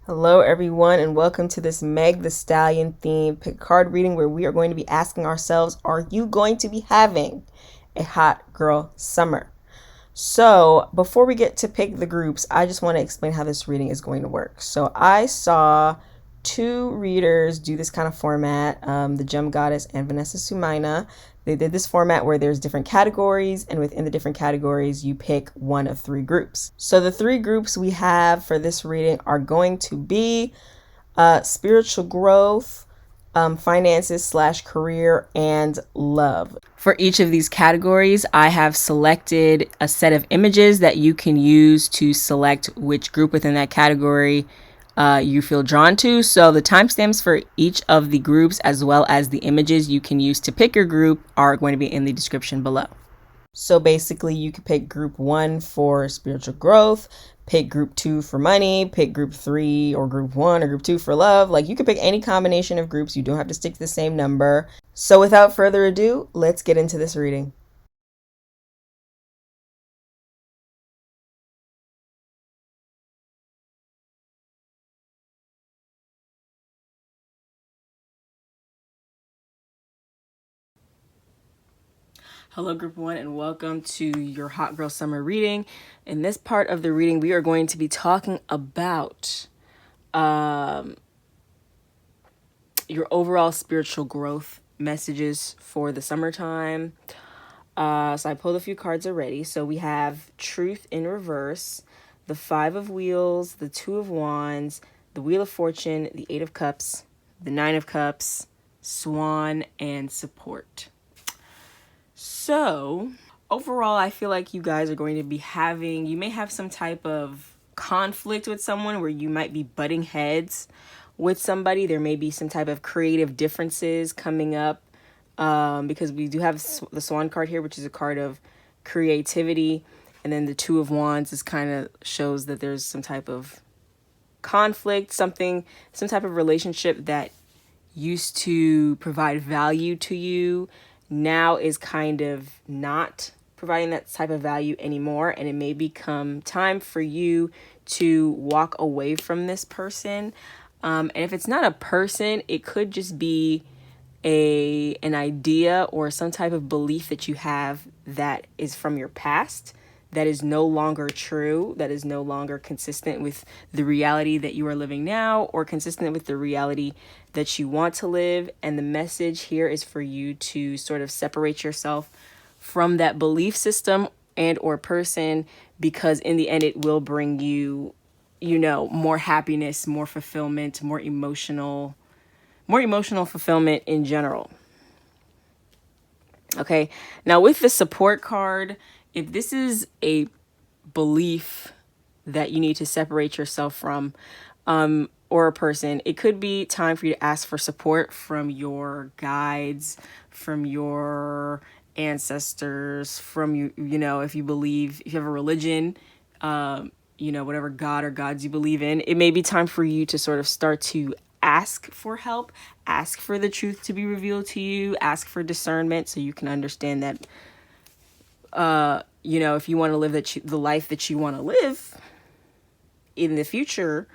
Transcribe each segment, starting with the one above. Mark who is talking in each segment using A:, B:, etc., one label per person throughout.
A: Hello, everyone, and welcome to this Meg the Stallion theme pick card reading where we are going to be asking ourselves, are you going to be having a hot girl summer? So, before we get to pick the groups, I just want to explain how this reading is going to work. So, I saw two readers do this kind of format, the Gem Goddess and Vanessa Sumaina. They did this format where there's different categories, and within the different categories, you pick one of three groups. So the three groups we have for this reading are going to be spiritual growth, finances / career, and love. For each of these categories, I have selected a set of images that you can use to select which group within that category you feel drawn to. So the timestamps for each of the groups as well as the images you can use to pick your group are going to be in the description below. So basically you could pick group 1 for spiritual growth, pick group 2 for money, pick group 3 or group 1 or group 2 for love. Like, you could pick any combination of groups. You don't have to stick to the same number. So without further ado, let's get into this reading. Hello, group 1, and welcome to your Hot Girl Summer reading. In this part of the reading, we are going to be talking about your overall spiritual growth messages for the summertime. So I pulled a few cards already. So we have Truth in reverse, the Five of Wheels, the Two of Wands, the Wheel of Fortune, the Eight of Cups, the Nine of Cups, Swan, and Support. So overall, I feel like you guys are going to be you may have some type of conflict with someone where you might be butting heads with somebody. There may be some type of creative differences coming up because we do have the Swan card here, which is a card of creativity. And then the Two of Wands is kind of shows that there's some type of conflict, some type of relationship that used to provide value to you now is kind of not providing that type of value anymore, and it may become time for you to walk away from this person. And if it's not a person, it could just be an idea or some type of belief that you have that is from your past, that is no longer true, that is no longer consistent with the reality that you are living now or consistent with the reality that you want to live. And the message here is for you to sort of separate yourself from that belief system and or person, because in the end it will bring you, more happiness, more fulfillment, more emotional fulfillment in general. Okay, now with the Support card, if this is a belief that you need to separate yourself from, or a person, it could be time for you to ask for support from your guides, from your ancestors, from you, if you have a religion, whatever God or gods you believe in, it may be time for you to sort of start to ask for help, ask for the truth to be revealed to you, ask for discernment so you can understand that, if you want to live the life that you want to live in the future,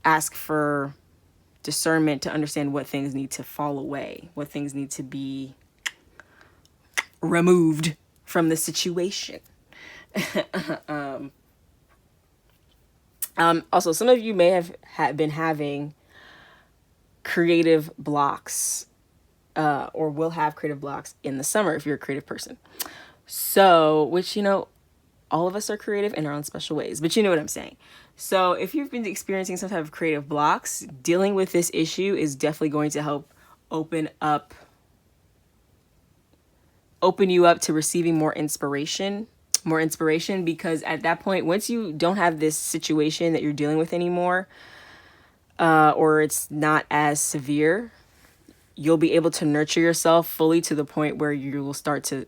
A: ask for discernment to understand what things need to fall away, what things need to be removed from the situation. Also, some of you may have been having creative blocks, or will have creative blocks in the summer if you're a creative person. So, which, all of us are creative in our own special ways, but you know what I'm saying. So if you've been experiencing some type of creative blocks, dealing with this issue is definitely going to help open you up to receiving more inspiration, because at that point, once you don't have this situation that you're dealing with anymore, or it's not as severe, you'll be able to nurture yourself fully to the point where you will start to,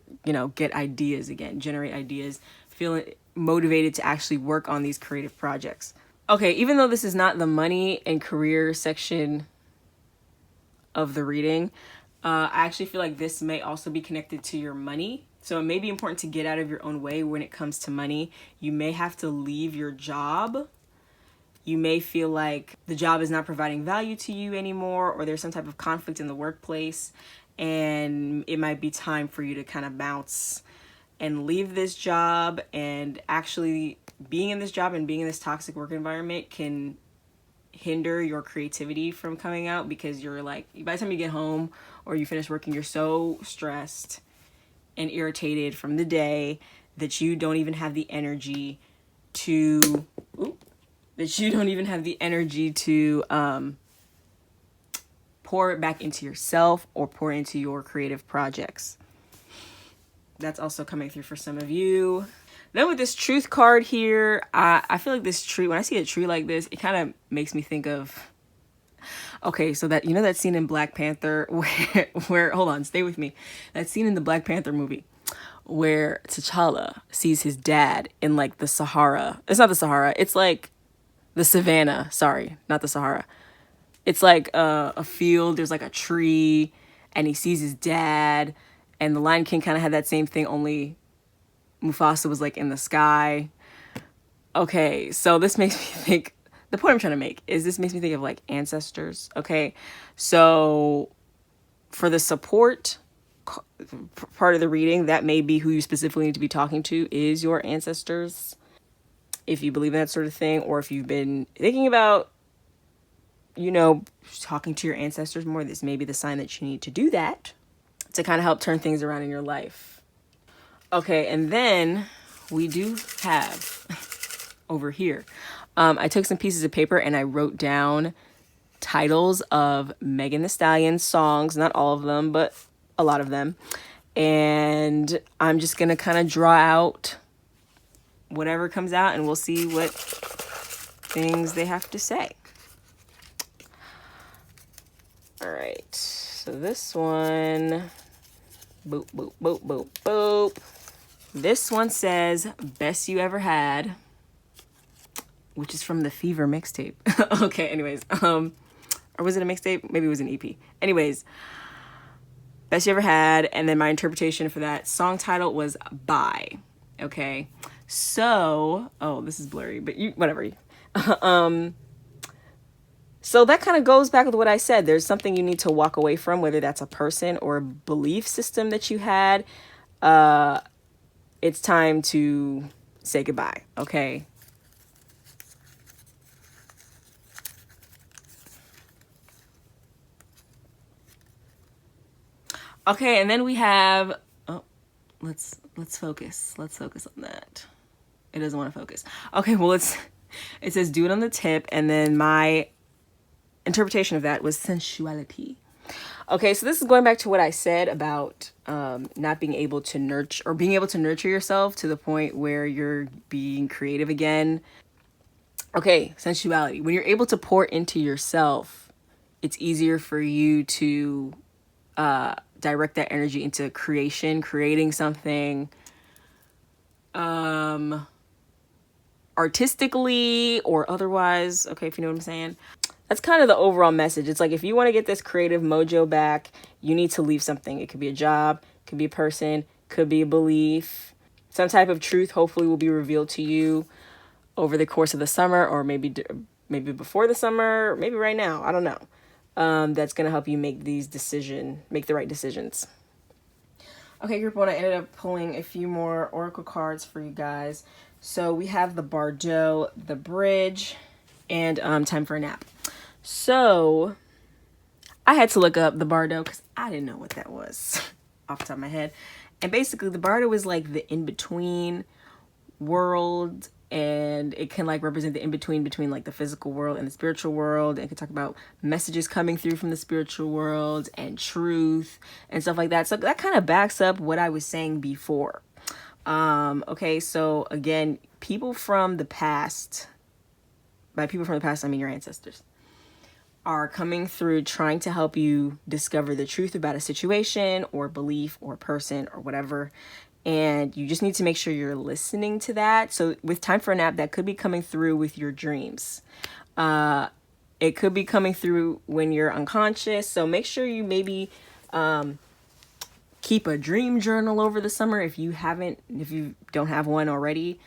A: get ideas again, generate ideas, feeling motivated to actually work on these creative projects. Okay, even though this is not the money and career section of the reading, I actually feel like this may also be connected to your money. So it may be important to get out of your own way when it comes to money. You may have to leave your job You may feel like the job is not providing value to you anymore, or there's some type of conflict in the workplace, and it might be time for you to kind of bounce and leave this job. And actually being in this job and being in this toxic work environment can hinder your creativity from coming out, because you're like, by the time you get home or you finish working, you're so stressed and irritated from the day that you don't even have the energy to pour it back into yourself or pour into your creative projects. That's also coming through for some of you. Then with this truth card here, I feel like this tree, when I see a tree like this, it kind of makes me think of, okay, so that, you know, that scene in Black Panther where hold on, stay with me. That scene in the Black Panther movie where T'Challa sees his dad in like the Sahara. It's not the Sahara. It's like the savannah. Sorry, not the Sahara. It's like a field. There's like a tree, and he sees his dad. And the Lion King kind of had that same thing, only Mufasa was like in the sky. Okay, so this makes me think, the point I'm trying to make is this makes me think of like ancestors. Okay, so for the support part of the reading, that may be who you specifically need to be talking to is your ancestors, if you believe in that sort of thing, or if you've been thinking about, you know, talking to your ancestors more, this may be the sign that you need to do that to kind of help turn things around in your life. Okay, and then we do have over here, I took some pieces of paper and I wrote down titles of Megan Thee Stallion songs, not all of them, but a lot of them. And I'm just going to kind of draw out whatever comes out, and we'll see what things they have to say. All right, so this one, boop, boop, boop, boop, boop. This one says, Best You Ever Had, which is from the Fever mixtape. Okay, anyways, or was it a mixtape? Maybe it was an EP. Anyways, Best You Ever Had, and then my interpretation for that song title was Bye. Okay, so, oh, this is blurry, but you, whatever. So that kind of goes back with what I said. There's something you need to walk away from, whether that's a person or a belief system that you had. It's time to say goodbye, okay? Okay, and then we have, oh, let's focus. Let's focus on that. It doesn't want to focus. Okay, well, it says do it on the tip, and then my interpretation of that was sensuality. Okay, so this is going back to what I said about not being able to nurture, or being able to nurture yourself to the point where you're being creative again. Okay, sensuality. When you're able to pour into yourself, it's easier for you to direct that energy into creating something artistically or otherwise. Okay, if you know what I'm saying. That's kind of the overall message. It's like, if you want to get this creative mojo back, you need to leave something. It could be a job, could be a person, could be a belief. Some type of truth hopefully will be revealed to you over the course of the summer, or maybe before the summer, maybe right now. I don't know. That's going to help you make the right decisions. Okay, group one, I ended up pulling a few more oracle cards for you guys. So we have the Bardo, the Bridge, and Time for a Nap. So I had to look up the Bardo because I didn't know what that was off the top of my head. And basically the Bardo is like the in-between world, and it can like represent the in-between between like the physical world and the spiritual world. And it can talk about messages coming through from the spiritual world and truth and stuff like that. So that kind of backs up what I was saying before. Okay, so again, people from the past, by people from the past, I mean your ancestors, are coming through trying to help you discover the truth about a situation or belief or person or whatever. And you just need to make sure you're listening to that. So with Time for a Nap, that could be coming through with your dreams. It could be coming through when you're unconscious. So make sure you maybe keep a dream journal over the summer if you don't have one already.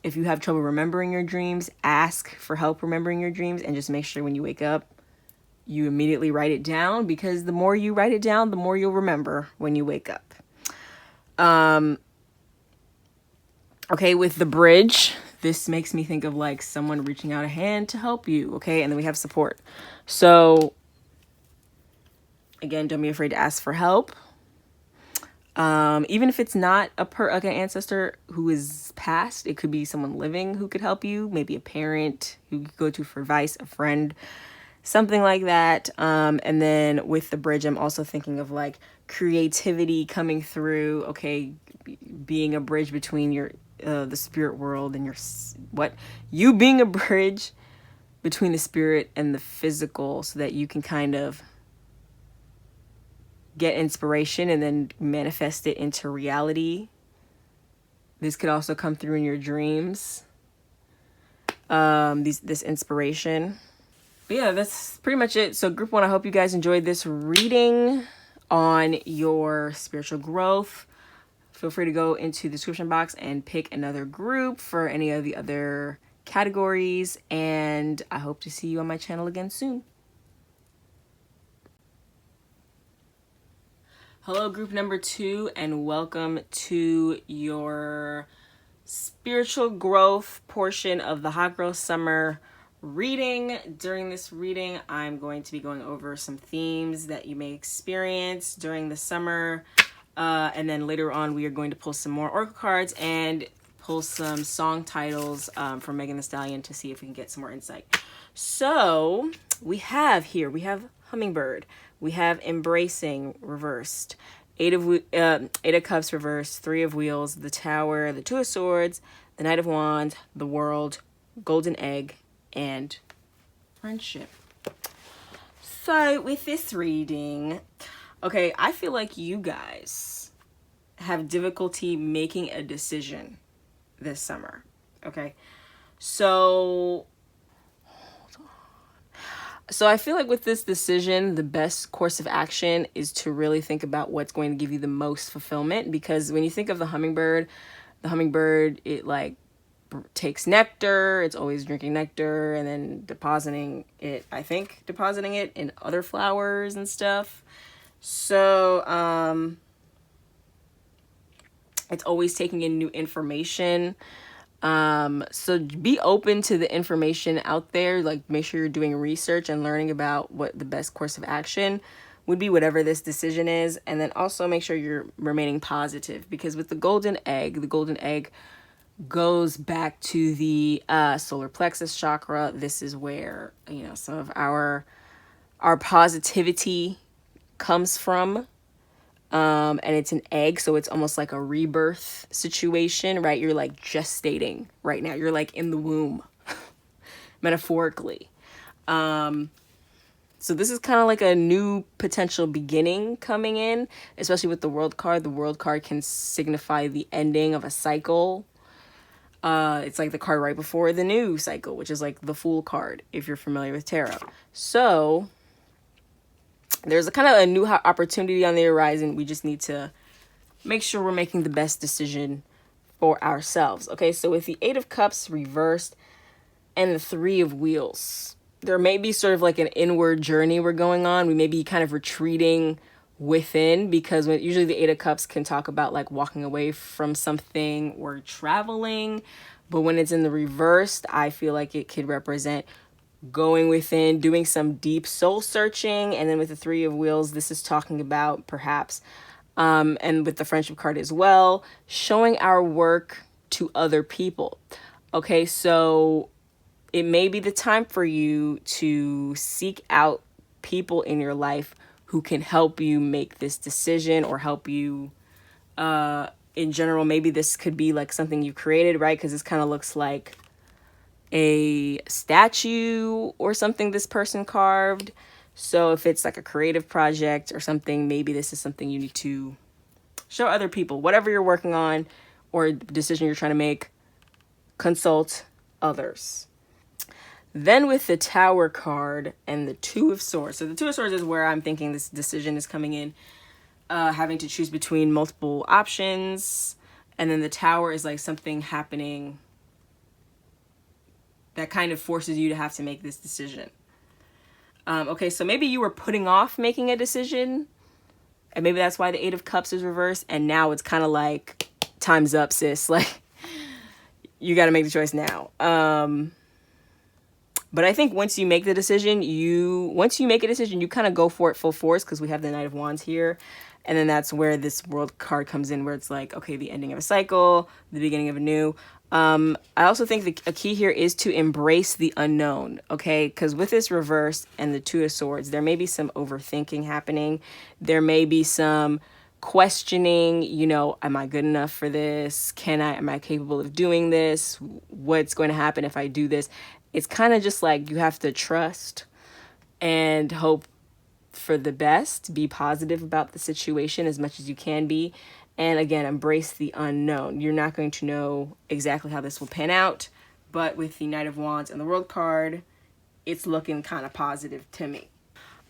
A: If you have trouble remembering your dreams, ask for help remembering your dreams, and just make sure when you wake up, you immediately write it down, because the more you write it down, the more you'll remember when you wake up. Okay, with the bridge, this makes me think of like someone reaching out a hand to help you, okay? And then we have support. So, again, don't be afraid to ask for help. Even if it's not like an ancestor who is passed, it could be someone living who could help you, maybe a parent who you could go to for advice, a friend, something like that. And then with the bridge, I'm also thinking of like creativity coming through, okay, being a bridge between your the spirit world and you being a bridge between the spirit and the physical, so that you can kind of get inspiration and then manifest it into reality. This could also come through in your dreams, this inspiration. But yeah, that's pretty much it. So group 1, I hope you guys enjoyed this reading on your spiritual growth. Feel free to go into the description box and pick another group for any of the other categories. And I hope to see you on my channel again soon. Hello, group number 2, and welcome to your spiritual growth portion of the Hot Girl Summer reading. During this reading, I'm going to be going over some themes that you may experience during the summer. And then later on, we are going to pull some more oracle cards and pull some song titles from Megan Thee Stallion to see if we can get some more insight. So we have Hummingbird. We have Embracing reversed. Eight of Cups reversed. 3 of Wheels. The Tower. The 2 of Swords. The Knight of Wands. The World. Golden Egg. And Friendship. So with this reading, okay, I feel like you guys have difficulty making a decision this summer. Okay, so I feel like with this decision, the best course of action is to really think about what's going to give you the most fulfillment. Because when you think of the hummingbird, it like takes nectar. It's always drinking nectar and then depositing it in other flowers and stuff. So it's always taking in new information. So be open to the information out there. Like, make sure you're doing research and learning about what the best course of action would be, whatever this decision is. And then also make sure you're remaining positive, because with the golden egg goes back to the solar plexus chakra. This is where, you know, some of our positivity comes from. And it's an egg, so it's almost like a rebirth situation, right? You're like gestating right now. You're like in the womb, metaphorically. So this is kind of like a new potential beginning coming in, especially with the World card. The World card can signify the ending of a cycle. It's like the card right before the new cycle, which is like the Fool card, if you're familiar with tarot. So there's a kind of a new opportunity on the horizon. We just need to make sure we're making the best decision for ourselves. Okay, so with the 8 of Cups reversed and the 3 of Wheels, there may be sort of like an inward journey we're going on. We may be kind of retreating within, because usually the 8 of Cups can talk about like walking away from something or traveling. But when it's in the reversed, I feel like it could represent going within, doing some deep soul searching. And then with the 3 of Wheels, this is talking about perhaps, and with the Friendship card as well, showing our work to other people. Okay, so it may be the time for you to seek out people in your life who can help you make this decision, or help you in general. Maybe this could be like something you created, right? Because this kind of looks like a statue or something this person carved. So if it's like a creative project or something, maybe this is something you need to show other people. Whatever you're working on or decision you're trying to make, consult others. Then with the Tower card and the 2 of Swords. So the 2 of Swords is where I'm thinking this decision is coming in, having to choose between multiple options. And then the Tower is like something happening that kind of forces you to have to make this decision. Okay, so maybe you were putting off making a decision, and maybe that's why the Eight of Cups is reversed, and now it's kind of like, time's up, sis. Like, you got to make the choice now. But I think once you make the decision, you kind of go for it full force, because we have the Knight of Wands here. And then that's where this World card comes in, where it's like, okay, the ending of a cycle, the beginning of a new. I also think a key here is to embrace the unknown, okay? Because with this reverse and the Two of Swords, there may be some overthinking happening. There may be some questioning, you know, am I good enough for this? Am I capable of doing this? What's going to happen if I do this? It's kind of just like you have to trust and hope for the best, be positive about the situation as much as you can be. And again, embrace the unknown. You're not going to know exactly how this will pan out, but with the Knight of Wands and the World card, it's looking kind of positive to me.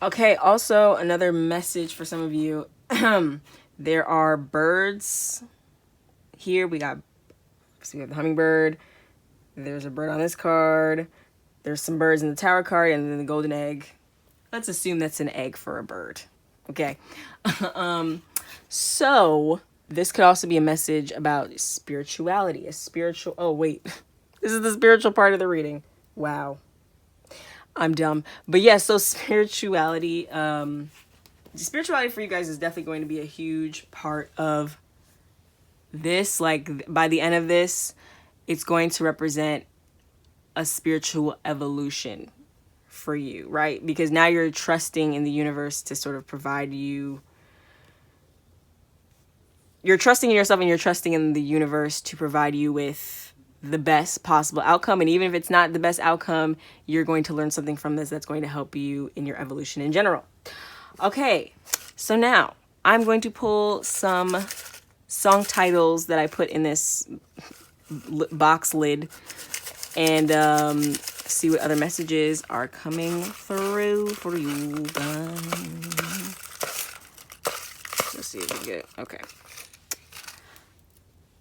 A: Okay, also another message for some of you. There are birds here. We have the hummingbird. There's a bird on this card. There's some birds in the Tower card, and then the golden egg. Let's assume that's an egg for a bird. Okay. So this could also be a message about spirituality, oh wait, this is the spiritual part of the reading. Wow. I'm dumb. But yeah, so spirituality for you guys is definitely going to be a huge part of this. Like, by the end of this, it's going to represent a spiritual evolution for you, right? Because now you're trusting in the universe to sort of provide you. You're trusting in yourself, and you're trusting in the universe to provide you with the best possible outcome. And even if it's not the best outcome, you're going to learn something from this that's going to help you in your evolution in general. Okay, so now I'm going to pull some song titles that I put in this box lid, and see what other messages are coming through for you guys. Let's see if we get it. Okay.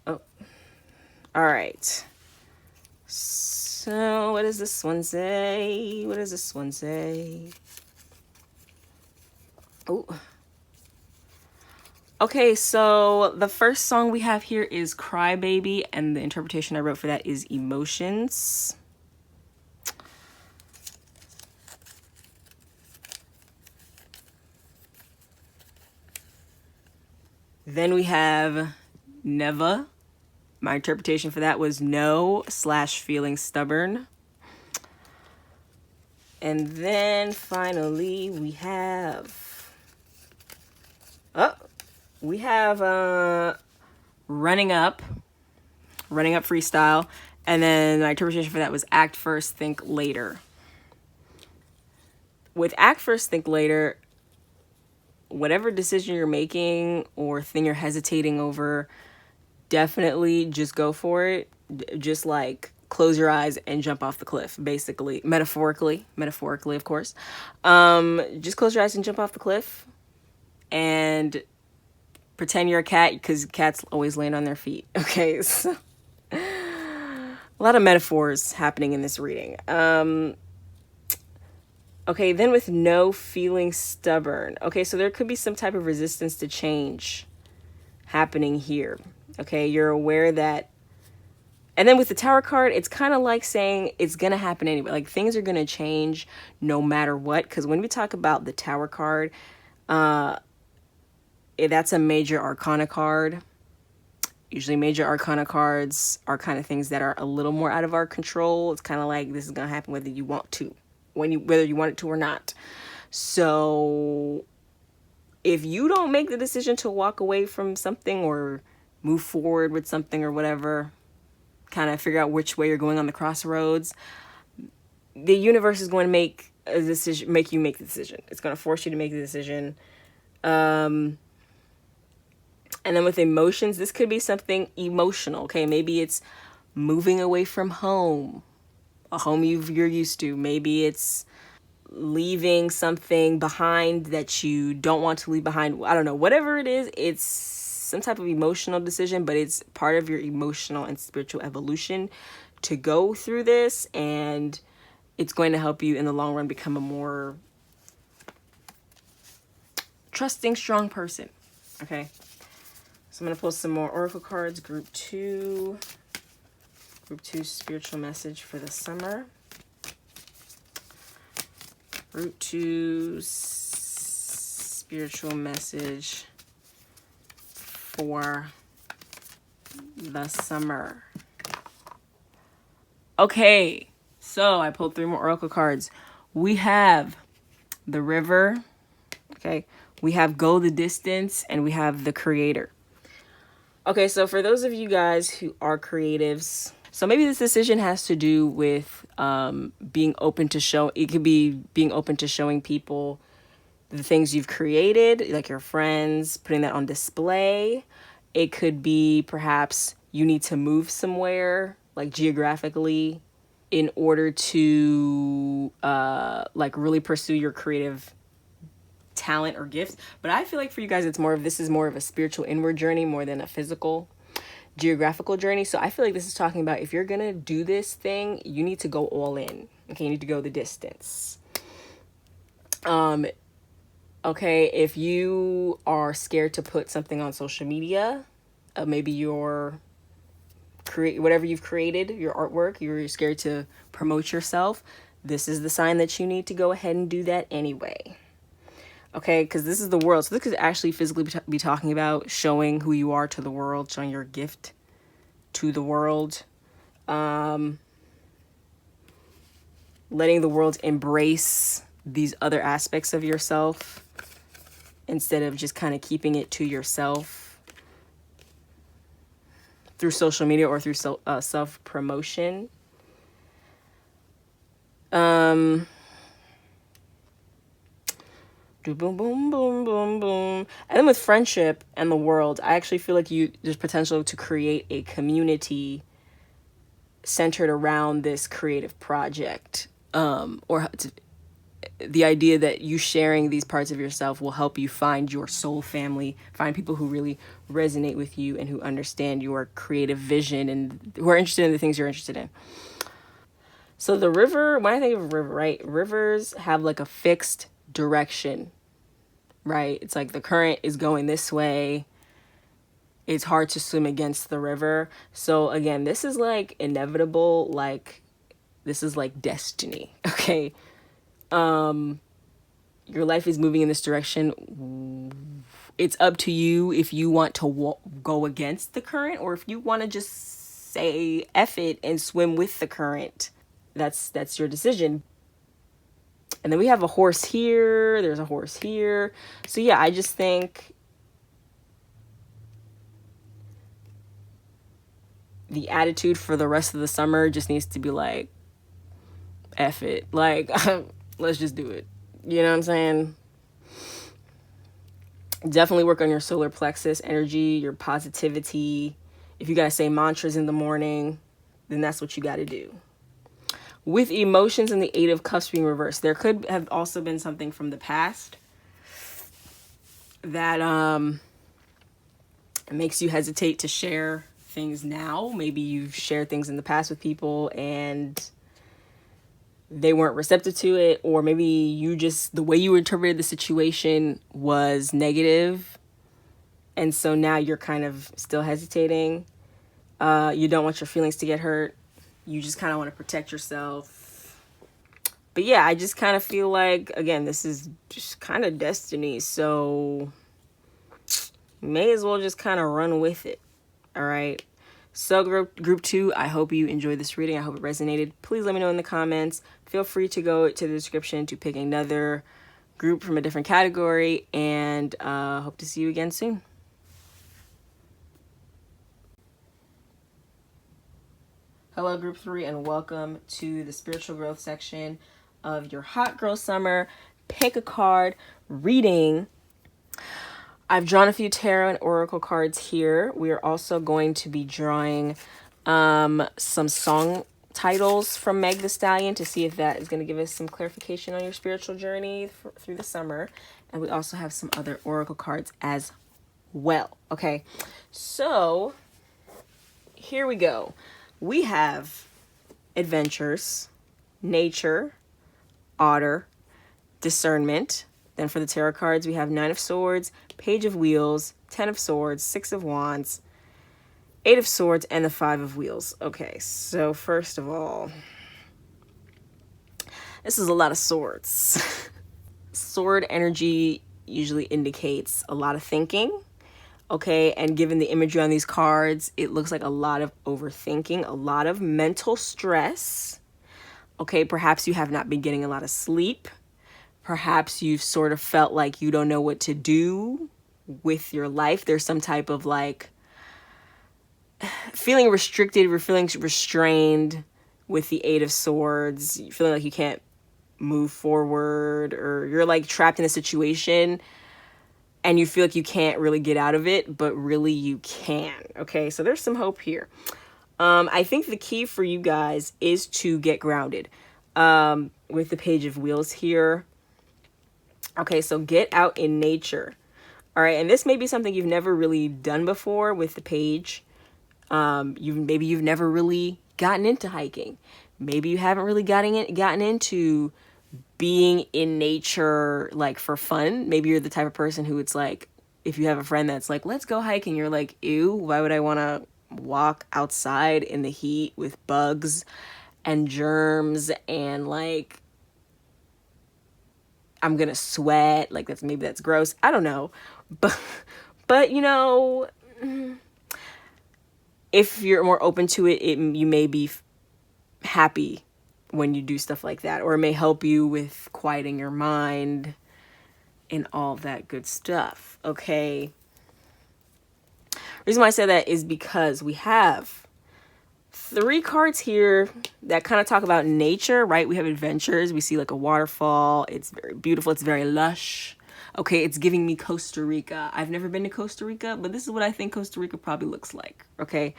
A: Oh, all right. So what does this one say? Oh. Okay, so the first song we have here is Cry Baby, and the interpretation I wrote for that is Emotions. Then we have Never. My interpretation for that was No/feeling stubborn. And then finally we have Running Up freestyle. And then my interpretation for that was Act First, Think Later. With Act First, Think Later, whatever decision you're making or thing you're hesitating over, definitely just go for it. Just like close your eyes and jump off the cliff, basically. Metaphorically, of course. Just close your eyes and jump off the cliff. And pretend you're a cat, because cats always land on their feet. Okay, so a lot of metaphors happening in this reading. Okay, then with No Feeling Stubborn. Okay, so there could be some type of resistance to change happening here. Okay, you're aware that. And then with the Tower card, it's kind of like saying it's going to happen anyway. Like, things are going to change no matter what. Because when we talk about the Tower card, that's a major arcana card. Usually major arcana cards are kind of things that are a little more out of our control. It's kind of like this is going to happen whether you want to. Whether you want it to or not. So if you don't make the decision to walk away from something or move forward with something or whatever, kind of figure out which way you're going on the crossroads, the universe is going to make you make the decision. It's going to force you to make the decision. And then with emotions, this could be something emotional. Okay, maybe it's moving away from home. A home you're used to. Maybe it's leaving something behind that you don't want to leave behind. I don't know. Whatever it is, it's some type of emotional decision, but it's part of your emotional and spiritual evolution to go through this, and it's going to help you in the long run become a more trusting, strong person. Okay, so I'm going to pull some more oracle cards. Group 2 spiritual message for the summer. Group 2 spiritual message for the summer. Okay, so I pulled 3 more oracle cards. We have the River, okay, we have Go the Distance, and we have the Creator. Okay, so for those of you guys who are creatives, so maybe this decision has to do with being open to show. It could be being open to showing people the things you've created, like your friends, putting that on display. It could be perhaps you need to move somewhere, like geographically, in order to like really pursue your creative talent or gifts. But I feel like for you guys, this is more of a spiritual inward journey more than a physical geographical journey. So I feel like this is talking about if you're gonna do this thing, you need to go all in. Okay, you need to go the distance. Okay, if you are scared to put something on social media, maybe your whatever you've created, your artwork, you're scared to promote yourself, this is the sign that you need to go ahead and do that anyway. Okay, because this is the world. So this could actually physically be talking about showing who you are to the world, showing your gift to the world. Letting the world embrace these other aspects of yourself instead of just kind of keeping it to yourself through social media or through self-promotion. Boom, boom, boom, boom, boom. And then with friendship and the world, I actually feel like there's potential to create a community centered around this creative project. The idea that you sharing these parts of yourself will help you find your soul family, find people who really resonate with you and who understand your creative vision and who are interested in the things you're interested in. So the river, when I think of river, right, rivers have like a fixed direction, right? It's like the current is going this way. It's hard to swim against the river. So again, this is like inevitable, like this is like destiny, okay? Your life is moving in this direction. It's up to you if you want to go against the current or if you want to just say F it and swim with the current. That's your decision. And then we have a horse here. There's a horse here. So yeah, I just think the attitude for the rest of the summer just needs to be like, F it. Like, let's just do it. You know what I'm saying? Definitely work on your solar plexus energy, your positivity. If you gotta say mantras in the morning, then that's what you gotta do. With emotions and the Eight of Cups being reversed, there could have also been something from the past that makes you hesitate to share things now. Maybe you've shared things in the past with people and they weren't receptive to it, or maybe you just, the way you interpreted the situation was negative, and so now you're kind of still hesitating. You don't want your feelings to get hurt. You just kind of want to protect yourself. But yeah, I just kind of feel like, again, this is just kind of destiny, so may as well just kind of run with it. All right. So group 2, I hope you enjoyed this reading. I hope it resonated. Please let me know in the comments. Feel free to go to the description to pick another group from a different category, and hope to see you again soon. Hello, group 3, and welcome to the spiritual growth section of your Hot Girl Summer Pick a Card reading. I've drawn a few tarot and oracle cards here. We are also going to be drawing some song titles from Meg the Stallion to see if that is going to give us some clarification on your spiritual journey through the summer. And we also have some other oracle cards as well. Okay, so here we go. We have adventures, nature, otter, discernment. Then for the tarot cards, we have Nine of Swords, Page of Wheels, Ten of Swords, Six of Wands, Eight of Swords, and the Five of Wheels. Okay, so first of all, this is a lot of swords. Sword energy usually indicates a lot of thinking. Okay, and given the imagery on these cards, it looks like a lot of overthinking, a lot of mental stress. Okay, perhaps you have not been getting a lot of sleep. Perhaps you've sort of felt like you don't know what to do with your life. There's some type of like feeling restricted or feeling restrained with the Eight of Swords. You're feeling like you can't move forward, or you're like trapped in a situation and you feel like you can't really get out of it, but really you can. Okay, so there's some hope here. I think the key for you guys is to get grounded. With the Page of Wheels here. Okay, so get out in nature. All right, and this may be something you've never really done before with the page. Maybe you've never really gotten into hiking. Maybe you haven't really gotten into being in nature like for fun. Maybe you're the type of person who it's like, if you have a friend that's like, let's go hiking, you're like, ew, why would I want to walk outside in the heat with bugs and germs and like I'm gonna sweat, like that's gross. I don't know, but you know, if you're more open to it, you may be happy when you do stuff like that, or it may help you with quieting your mind and all that good stuff. Okay. Reason why I say that is because we have 3 cards here that kind of talk about nature, right? We have adventures. We see like a waterfall. It's very beautiful. It's very lush. Okay, it's giving me Costa Rica. I've never been to Costa Rica, but this is what I think Costa Rica probably looks like. Okay.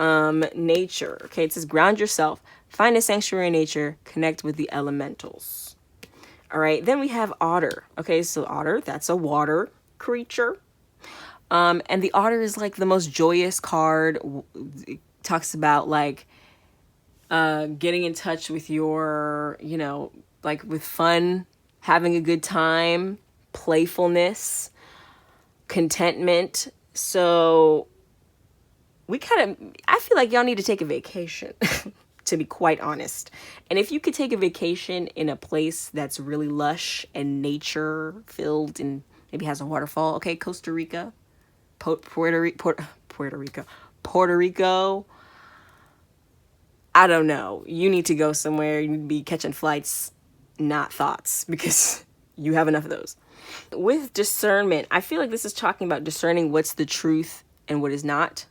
A: Nature. Okay, it says ground yourself. Find a sanctuary in nature. Connect with the elementals. All right, then we have otter. Okay, so otter, that's a water creature. And the otter is like the most joyous card. It talks about like getting in touch with your, you know, like with fun, having a good time, playfulness, contentment. So I feel like y'all need to take a vacation, to be quite honest. And if you could take a vacation in a place that's really lush and nature filled and maybe has a waterfall, okay, Costa Rica, Puerto Rico, I don't know. You need to go somewhere. You need to be catching flights, not thoughts, because you have enough of those. With discernment, I feel like this is talking about discerning what's the truth and what is not.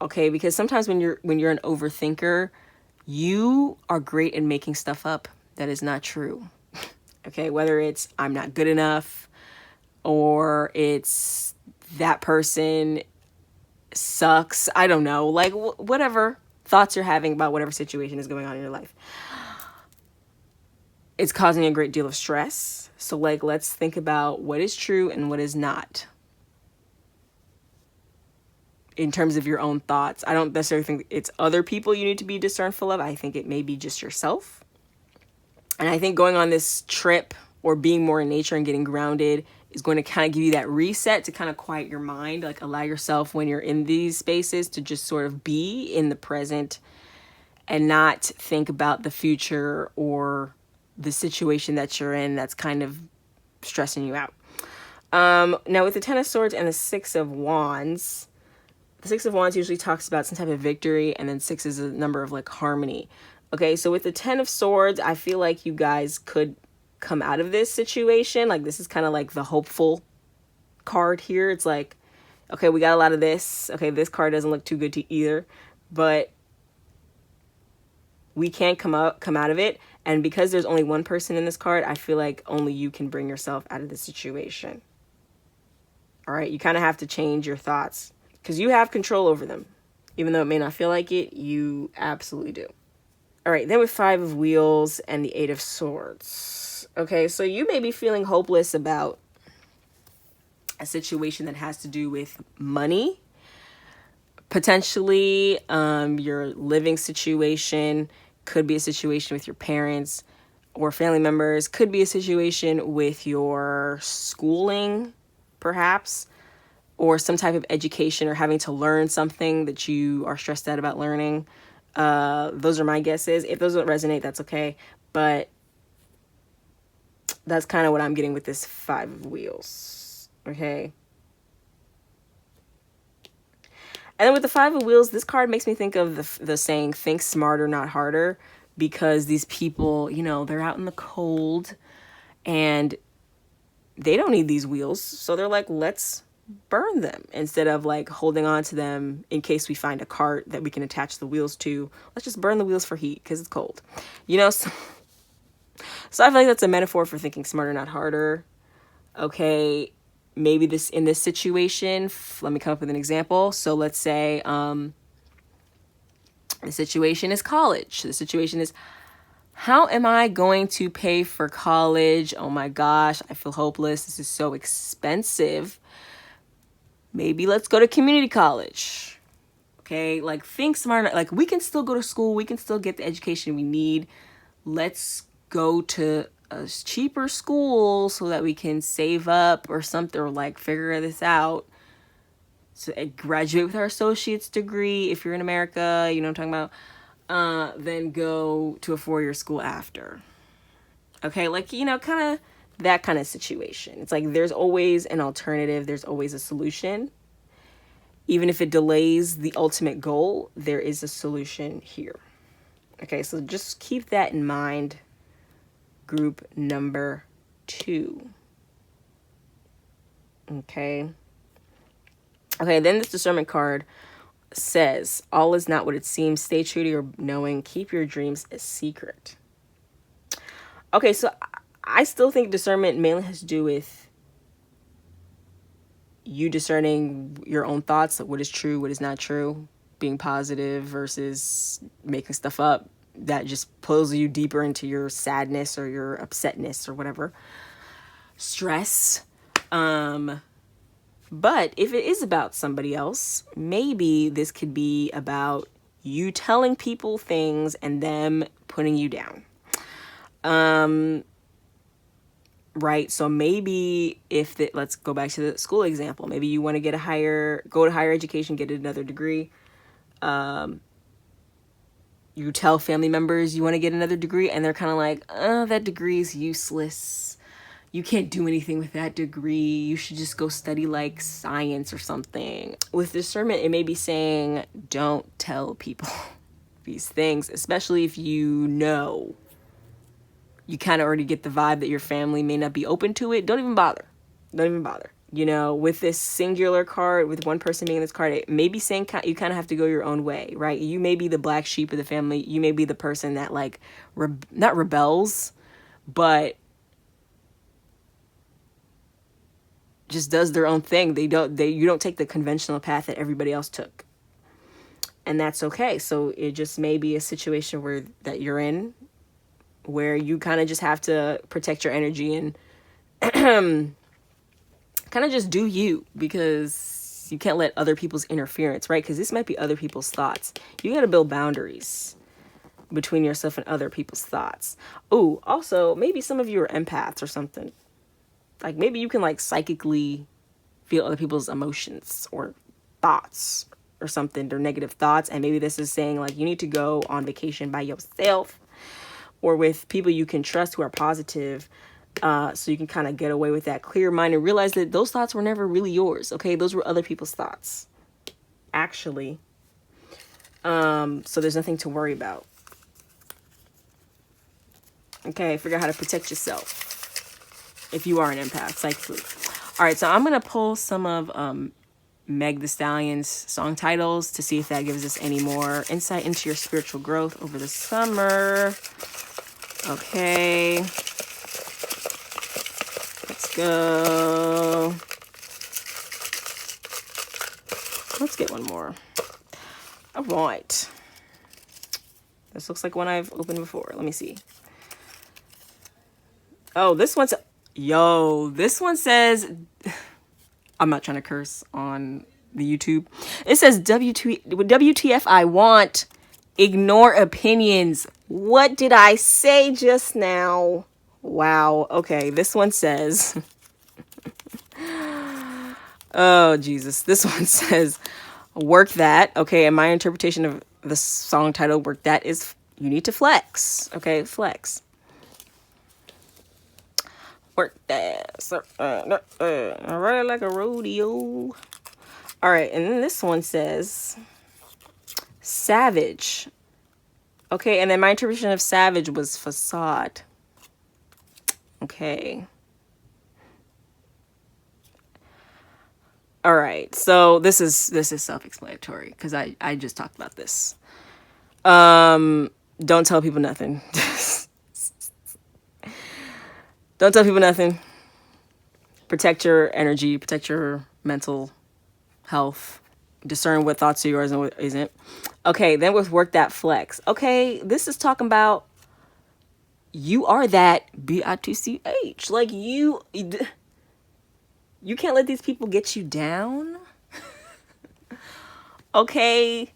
A: Okay, because sometimes when you're an overthinker, you are great at making stuff up that is not true. Okay, whether it's I'm not good enough, or it's that person sucks. I don't know, like whatever thoughts you're having about whatever situation is going on in your life. It's causing a great deal of stress. So like, let's think about what is true and what is not. In terms of your own thoughts, I don't necessarily think it's other people you need to be discernful of. I think it may be just yourself. And I think going on this trip or being more in nature and getting grounded is going to kind of give you that reset to kind of quiet your mind, like allow yourself when you're in these spaces to just sort of be in the present and not think about the future or the situation that you're in that's kind of stressing you out. Now with the Ten of Swords and the Six of Wands, the Six of Wands usually talks about some type of victory, and then 6 is a number of like harmony. Okay, so with the Ten of Swords, I feel like you guys could come out of this situation. Like this is kind of like the hopeful card here. It's like, okay, we got a lot of this. Okay, this card doesn't look too good to either, but we can come out of it. And because there's only one person in this card, I feel like only you can bring yourself out of the situation. All right, you kind of have to change your thoughts because you have control over them. Even though it may not feel like it, you absolutely do. All right, then with 5 of Wheels and the 8 of Swords. Okay, so you may be feeling hopeless about a situation that has to do with money, Potentially, your living situation could be a situation with your parents or family members, could be a situation with your schooling, perhaps, or some type of education or having to learn something that you are stressed out about learning. Those are my guesses. If those don't resonate, that's okay. But that's kind of what I'm getting with this 5 of Wheels. Okay. And then with the 5 of Wheels, this card makes me think of the saying, think smarter, not harder, because these people, you know, they're out in the cold and they don't need these wheels. So they're like, let's burn them instead of like holding on to them in case we find a cart that we can attach the wheels to. Let's just burn the wheels for heat because it's cold, you know? So I feel like that's a metaphor for thinking smarter, not harder. Okay. Maybe this in this situation, let me come up with an example. So let's say the situation is college. The situation is, how am I going to pay for college? Oh my gosh, I feel hopeless. This is so expensive. Maybe let's go to community college. Okay, like think smart. Like we can still go to school. We can still get the education we need. Let's go to a cheaper school so that we can save up or something, or like figure this out. So graduate with our associate's degree if you're in America, you know what I'm talking about. Then go to a 4-year school after. Okay, like, you know, kind of that kind of situation. It's like there's always an alternative, there's always a solution. Even if it delays the ultimate goal, there is a solution here. Okay, so just keep that in mind. Group number 2. Okay. Okay, then this discernment card says, all is not what it seems. Stay true to your knowing. Keep your dreams a secret. Okay, so I still think discernment mainly has to do with you discerning your own thoughts, like what is true, what is not true, being positive versus making stuff up that just pulls you deeper into your sadness or your upsetness or whatever. Stress. But if it is about somebody else, maybe this could be about you telling people things and them putting you down. Right. So maybe let's go back to the school example. Maybe you want to go to higher education, get another degree. You tell family members you want to get another degree and they're kind of like, that degree is useless. You can't do anything with that degree. You should just go study like science or something. With discernment, it may be saying, don't tell people these things, especially if you know. You kind of already get the vibe that your family may not be open to it. Don't even bother. You know, with this singular card, with one person being in this card, it may be saying you kind of have to go your own way, right? You may be the black sheep of the family. You may be the person that like, not rebels, but just does their own thing. You don't take the conventional path that everybody else took. And that's okay. So it just may be a situation that you're in where you kind of just have to protect your energy and kind of just do you, because you can't let other people's interference, right? Because this might be other people's thoughts. You got to build boundaries between yourself and other people's thoughts. Oh, also, maybe some of you are empaths or something. Like maybe you can like psychically feel other people's emotions or thoughts or something, or negative thoughts. And maybe this is saying like you need to go on vacation by yourself or with people you can trust who are positive, so you can kind of get away with that clear mind and realize that those thoughts were never really yours. Okay, those were other people's thoughts, actually. So there's nothing to worry about. Okay, figure out how to protect yourself if you are an empath, psychically. All right, so I'm going to pull some of Meg Thee Stallion's song titles to see if that gives us any more insight into your spiritual growth over the summer. Okay. Let's go. Let's get one more. All right. This looks like one I've opened before. Let me see. Oh, this one says, I'm not trying to curse on the YouTube. It says WTF I want. Ignore opinions. What did I say just now? Wow. Okay, this one says... Oh, Jesus. This one says, work that. Okay, and my interpretation of the song title, work that, is you need to flex. Okay, flex. Work that. I ride like a rodeo. All right, and then this one says, savage. Okay, and then my interpretation of savage was facade. Okay. All right, so this is self-explanatory because I just talked about this. Don't tell people nothing. Don't tell people nothing. Protect your energy, protect your mental health. Discern what thoughts are yours and what isn't. Okay, then with work that flex. Okay, this is talking about you are that bitch. Like you can't let these people get you down. Okay.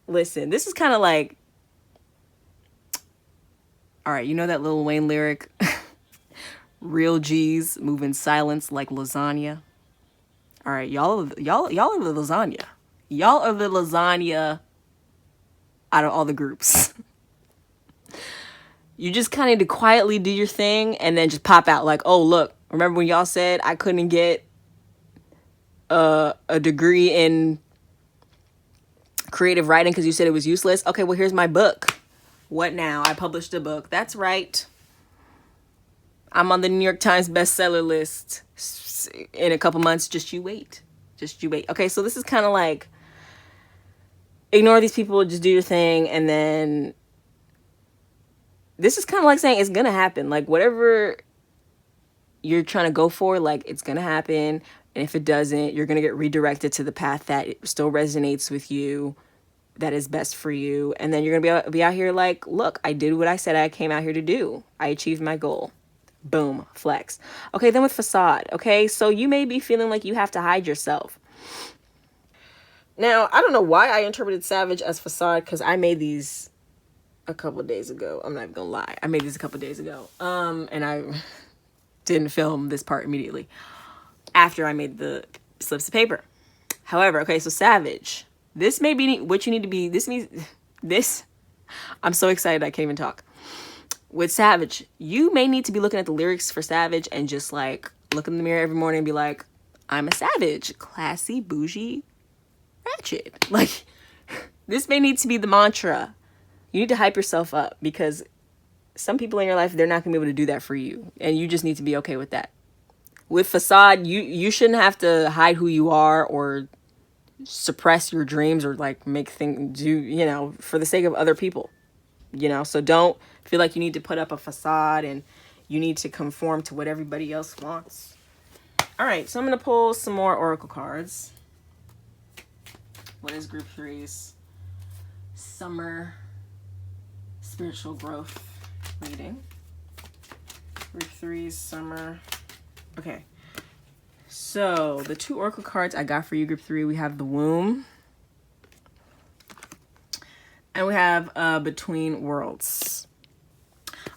A: Listen, this is kind of like, all right, you know that Lil Wayne lyric? Real G's move in silence like lasagna. All right, y'all are the lasagna. Y'all are the lasagna out of all the groups. You just kind of need to quietly do your thing and then just pop out like, oh, look, remember when y'all said I couldn't get a degree in creative writing because you said it was useless? Okay, well, here's my book. What now? I published a book. That's right. I'm on the New York Times bestseller list in a couple months. Just you wait. Just you wait. Okay, so this is kind of like, ignore these people, just do your thing, and then this is kind of like saying it's gonna happen. Like whatever you're trying to go for, like it's gonna happen, and if it doesn't, you're gonna get redirected to the path that still resonates with you, that is best for you, and then you're gonna be out here like, look, I did what I said I came out here to do. I achieved my goal. Boom, flex. Okay, then with facade. Okay, so you may be feeling like you have to hide yourself. Now, I don't know why I interpreted savage as facade because I made these a couple of days ago. I'm not even gonna lie. I made these a couple of days ago. And I didn't film this part immediately after I made the slips of paper. However, okay, so savage. This may be what you need to be. This means this. I'm so excited I can't even talk. With savage, you may need to be looking at the lyrics for savage and just like look in the mirror every morning and be like, I'm a savage, classy, bougie, ratchet. Like this may need to be the mantra. You need to hype yourself up because some people in your life, they're not gonna be able to do that for you. And you just need to be okay with that. With facade, you shouldn't have to hide who you are or suppress your dreams or like make things for the sake of other people. So don't feel like you need to put up a facade and you need to conform to what everybody else wants. All right, so I'm going to pull some more oracle cards. What is group 3's summer spiritual growth reading? Group 3's summer. Okay. So the 2 oracle cards I got for you, group 3, we have the womb. And we have Between Worlds.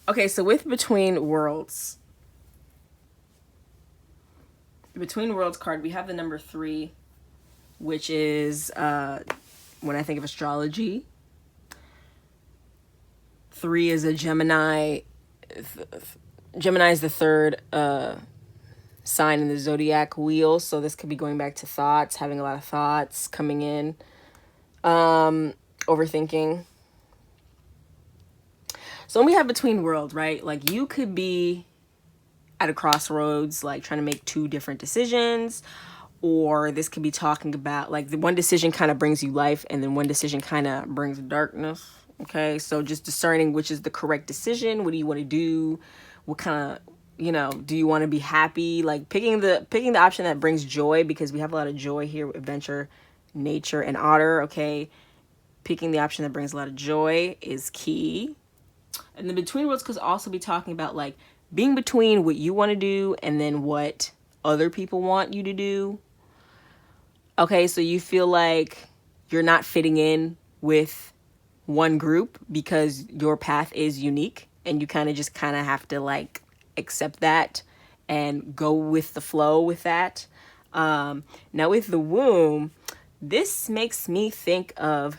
A: Okay, so with Between Worlds. The Between Worlds card, we have the number 3, which is, when I think of astrology, 3 is a Gemini. Gemini is the third sign in the zodiac wheel. So this could be going back to thoughts, having a lot of thoughts coming in. Overthinking. So when we have Between Worlds, right? Like you could be at a crossroads, like trying to make 2 different decisions, or this could be talking about like the one decision kind of brings you life and then one decision kind of brings darkness. Okay. So just discerning which is the correct decision. What do you want to do? What kind of, do you want to be happy? Like picking the option that brings joy, because we have a lot of joy here with adventure, nature, and otter. Okay. Picking the option that brings a lot of joy is key. And the Between Worlds could also be talking about like being between what you want to do and then what other people want you to do. Okay, so you feel like you're not fitting in with one group because your path is unique, and you kind of have to like accept that and go with the flow with that. Now with the womb, this makes me think of,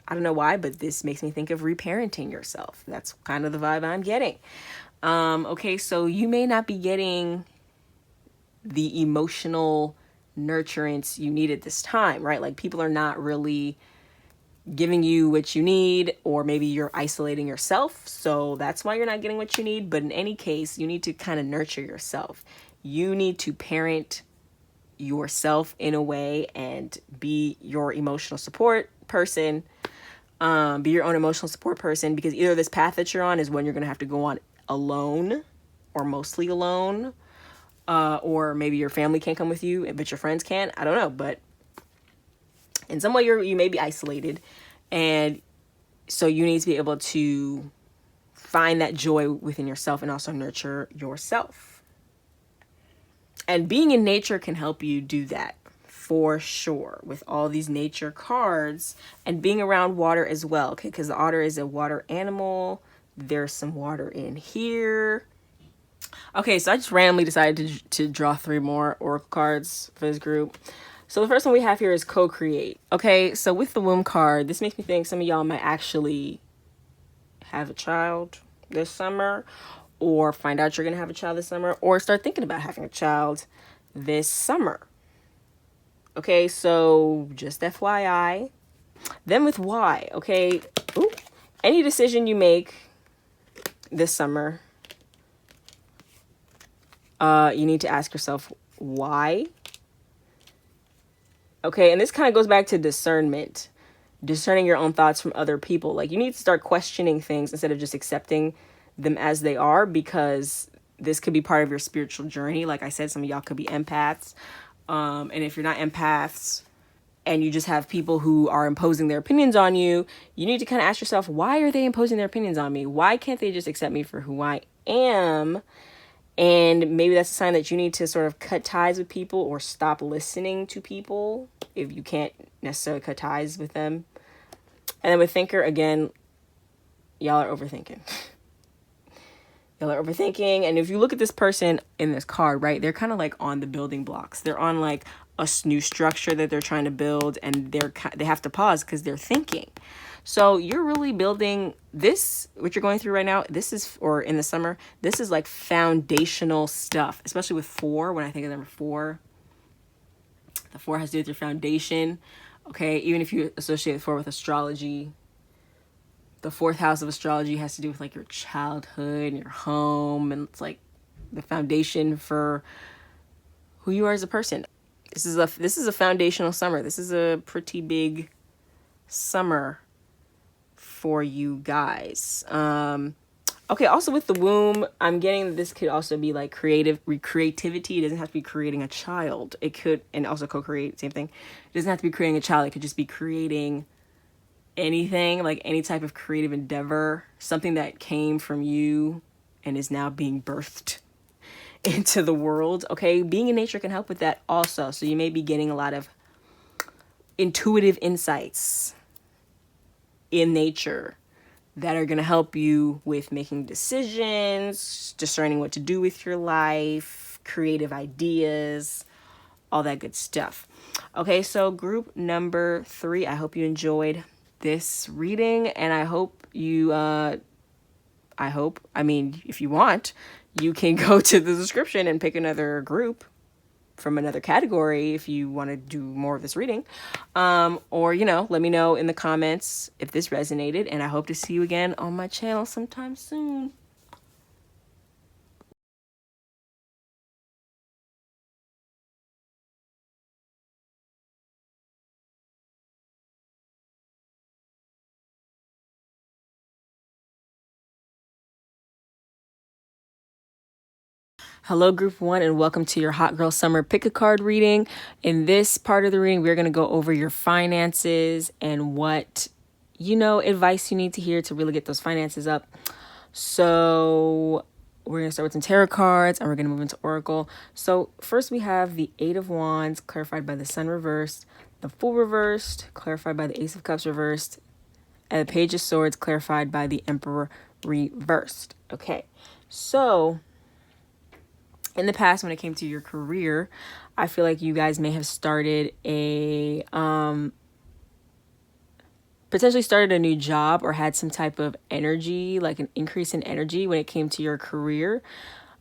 A: I don't know why, but this makes me think of reparenting yourself. That's kind of the vibe I'm getting. Okay, so you may not be getting the emotional nurturance you need at this time, right? Like people are not really giving you what you need, or maybe you're isolating yourself, so that's why you're not getting what you need. But in any case, you need to kind of nurture yourself. You need to parent yourself in a way and be your emotional support person. Be your own emotional support person, because either this path that you're on is one you're going to have to go on alone or mostly alone, or maybe your family can't come with you but your friends can. I don't know, but in some way you may be isolated, and so you need to be able to find that joy within yourself and also nurture yourself. And being in nature can help you do that for sure, with all these nature cards, and being around water as well, okay? Because the otter is a water animal. There's some water in here. Okay, so I just randomly decided to draw 3 more oracle cards for this group. So the first one we have here is co-create. Okay, so with the womb card, this makes me think some of y'all might actually have a child this summer, or find out you're going to have a child this summer, or start thinking about having a child this summer. Okay, so just FYI. Then with why, okay, any decision you make this summer, you need to ask yourself why. Okay, and this kind of goes back to discernment, discerning your own thoughts from other people. Like, you need to start questioning things instead of just accepting them as they are, because this could be part of your spiritual journey. Like I said, some of y'all could be empaths. And if you're not empaths and you just have people who are imposing their opinions on you, you need to kind of ask yourself, why are they imposing their opinions on me? Why can't they just accept me for who I am? And maybe that's a sign that you need to sort of cut ties with people, or stop listening to people if you can't necessarily cut ties with them. And then with thinker, again, y'all are overthinking. Y'all are overthinking. And if you look at this person in this card, right, they're kind of like on the building blocks. They're on like a new structure that they're trying to build, and they have to pause because they're thinking. So you're really building this, what you're going through right now. This is, or in the summer, this is like foundational stuff, especially with 4. When I think of number 4, the 4 has to do with your foundation. Okay, even if you associate 4 with astrology, the 4th house of astrology has to do with like your childhood and your home, and it's like the foundation for who you are as a person. This is a foundational summer. This is a pretty big summer for you guys. Okay, also with the womb, I'm getting that this could also be like creativity. It doesn't have to be creating a child. It could, and also co-create, same thing. It doesn't have to be creating a child. It could just be creating anything, like any type of creative endeavor, something that came from you and is now being birthed into the world. Okay, being in nature can help with that also. So you may be getting a lot of intuitive insights in nature that are going to help you with making decisions, discerning what to do with your life, creative ideas, all that good stuff. Okay, so group number 3, I hope you enjoyed this reading, and I hope you, if you want, you can go to the description and pick another group from another category if you want to do more of this reading, or let me know in the comments if this resonated, and I hope to see you again on my channel sometime soon. Hello, group 1, and welcome to your Hot Girl Summer Pick a Card reading. In this part of the reading, we're going to go over your finances and what, advice you need to hear to really get those finances up. So we're going to start with some tarot cards and we're going to move into Oracle. So first we have the Eight of Wands clarified by the Sun reversed, the Fool reversed clarified by the Ace of Cups reversed, and the Page of Swords clarified by the Emperor reversed. Okay, so in the past, when it came to your career, I feel like you guys may have started a potentially started a new job or had some type of energy, like an increase in energy when it came to your career.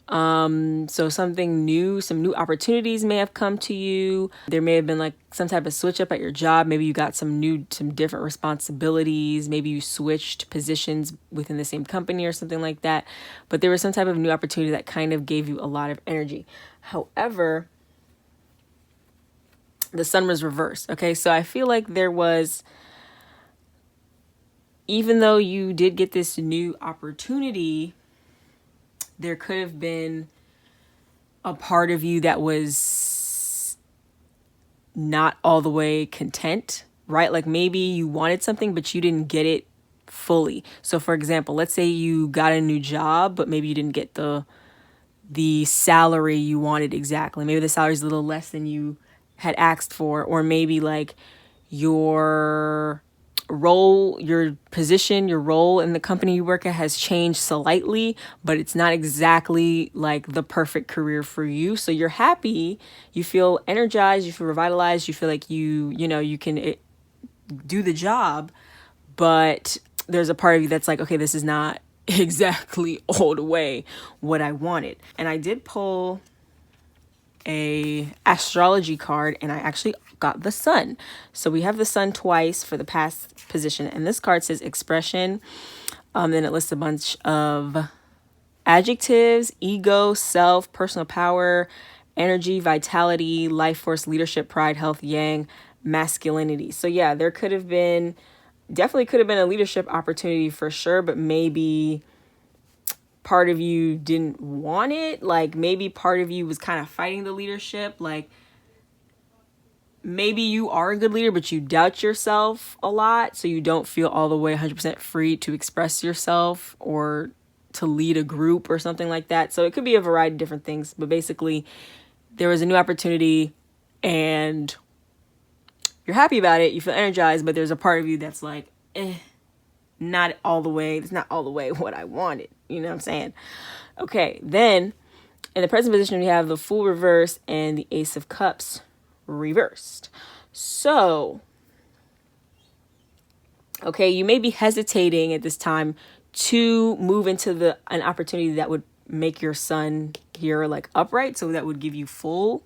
A: So something new, some new opportunities may have come to you. There may have been like some type of switch up at your job. Maybe you got some different responsibilities. Maybe you switched positions within the same company or something like that. But there was some type of new opportunity that kind of gave you a lot of energy. However, the Sun was reversed. Okay, so I feel like there was, even though you did get this new opportunity, there could have been a part of you that was not all the way content, right? Like maybe you wanted something, but you didn't get it fully. So for example, let's say you got a new job, but maybe you didn't get the salary you wanted exactly. Maybe the salary is a little less than you had asked for, or maybe like your role, your position, your role in the company you work at has changed slightly, but it's not exactly like the perfect career for you. So you're happy, you feel energized, you feel revitalized, you feel like you can do the job, but there's a part of you that's like, okay, this is not exactly all the way what I wanted. And I did pull a astrology card and I actually got the Sun. So we have the Sun twice for the past position, and this card says expression. Then it lists a bunch of adjectives: ego, self, personal power, energy, vitality, life force, leadership, pride, health, yang, masculinity. So yeah, there definitely could have been a leadership opportunity for sure, but maybe part of you didn't want it. Like maybe part of you was kind of fighting the leadership. Like maybe you are a good leader, but you doubt yourself a lot. So you don't feel all the way 100% free to express yourself or to lead a group or something like that. So it could be a variety of different things. But basically, there was a new opportunity and you're happy about it. You feel energized, but there's a part of you that's like, not all the way. It's not all the way what I wanted. You know what I'm saying? Okay, then in the present position, we have the Fool reversed and the Ace of Cups reversed. So, okay, you may be hesitating at this time to move into an opportunity that would make your Sun here like upright, so that would give you full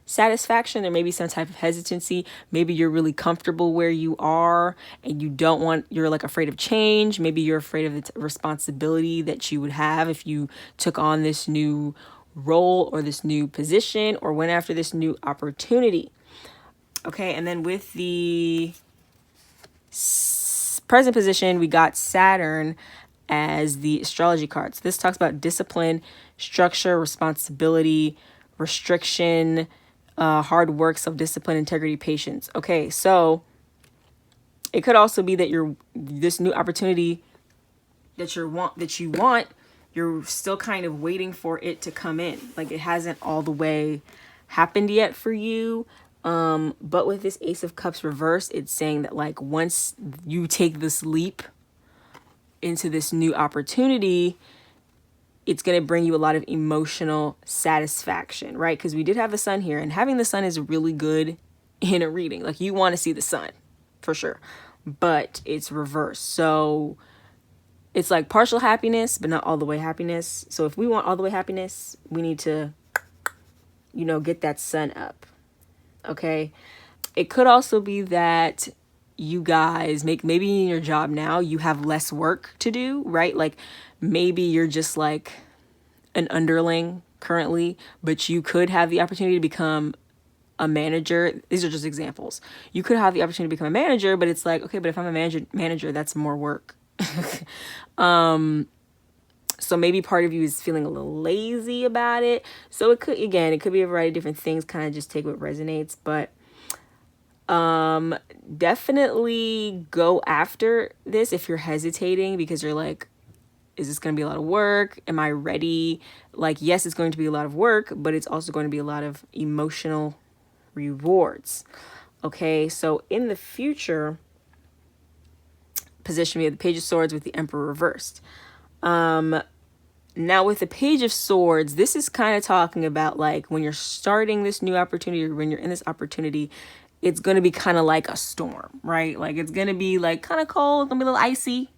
A: satisfaction. There may be some type of hesitancy. Maybe you're really comfortable where you are and you're like afraid of change. Maybe you're afraid of the responsibility that you would have if you took on this new role or this new position or went after this new opportunity. Okay, and then with the present position, we got Saturn as the astrology cards. This talks about discipline, structure, responsibility, restriction, hard work, self-discipline, integrity, patience. Okay, so it could also be that this new opportunity that you want, you're still kind of waiting for it to come in. Like it hasn't all the way happened yet for you. But with this Ace of Cups reversed, it's saying that like once you take this leap into this new opportunity, it's going to bring you a lot of emotional satisfaction, right? Because we did have the Sun here, and having the Sun is really good in a reading. Like you want to see the Sun for sure, but it's reversed. So it's like partial happiness, but not all the way happiness. So if we want all the way happiness, we need to, get that Sun up. Okay. It could also be that you guys maybe in your job now, you have less work to do, right? Like maybe you're just like an underling currently, but you could have the opportunity to become a manager. These are just examples. You could have the opportunity to become a manager, but it's like, okay, but if I'm a manager, that's more work. So maybe part of you is feeling a little lazy about it. So it could be a variety of different things. Kind of just take what resonates, but definitely go after this if you're hesitating, because you're like, Is this going to be a lot of work? Am I ready? Like, yes, it's going to be a lot of work, but it's also going to be a lot of emotional rewards. Okay, so in the future position, we have the Page of Swords with the Emperor reversed. Now with the Page of Swords, this is kind of talking about like when you're starting this new opportunity, or when you're in this opportunity, it's going to be kind of like a storm, right? Like it's going to be like kind of cold, gonna be a little icy.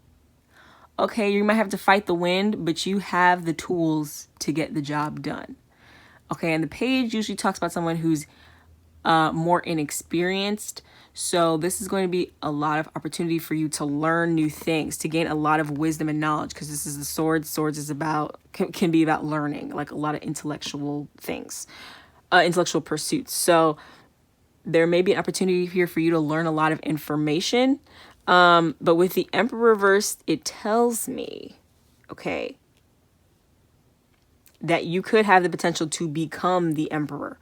A: Okay, you might have to fight the wind, but you have the tools to get the job done. Okay, and the page usually talks about someone who's more inexperienced. So this is going to be a lot of opportunity for you to learn new things, to gain a lot of wisdom and knowledge, because this is the swords. Swords is about, can be about learning, like a lot of intellectual things, intellectual pursuits. So there may be an opportunity here for you to learn a lot of information. But with the Emperor reversed, it tells me, okay, that you could have the potential to become the Emperor,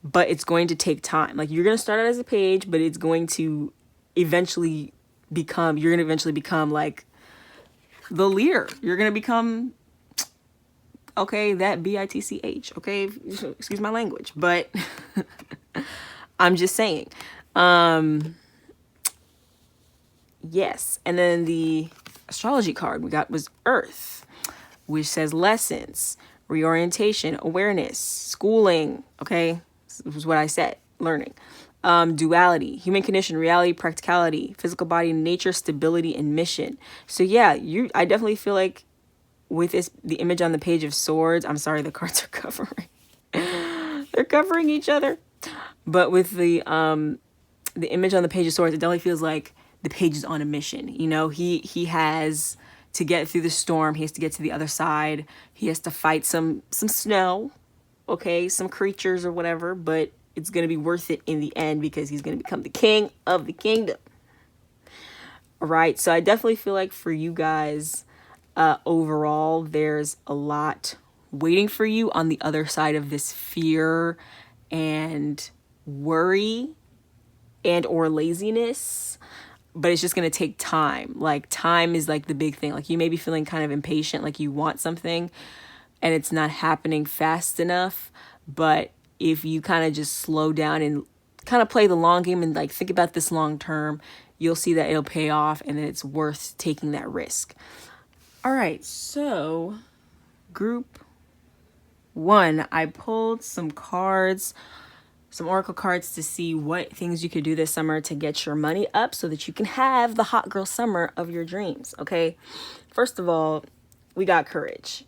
A: but it's going to take time. Like you're going to start out as a page, but it's going to eventually become, you're going to eventually become like the leader. You're going to become, okay, that bitch, okay, excuse my language, but I'm just saying. Yes. And then the astrology card we got was Earth, which says lessons, reorientation, awareness, schooling. Okay. This was what I said, learning, duality, human condition, reality, practicality, physical body, nature, stability, and mission. So yeah, I definitely feel like with this, the image on the Page of Swords, I'm sorry, the cards are covering, they're covering each other. But with the image on the Page of Swords, it definitely feels like the page is on a mission. You know, he has to get through the storm. He has to get to the other side. He has to fight some snow, okay, some creatures or whatever, but it's going to be worth it in the end because he's going to become the king of the kingdom. All right. So I definitely feel like for you guys, overall, there's a lot waiting for you on the other side of this fear and worry and or laziness. But it's just going to take time. Like time is like the big thing. Like you may be feeling kind of impatient, like you want something and it's not happening fast enough. But if you kind of just slow down and kind of play the long game and like think about this long term, you'll see that it'll pay off and that it's worth taking that risk. All right. So group 1, I pulled some cards, some oracle cards to see what things you could do this summer to get your money up so that you can have the hot girl summer of your dreams. Okay. First of all, we got courage.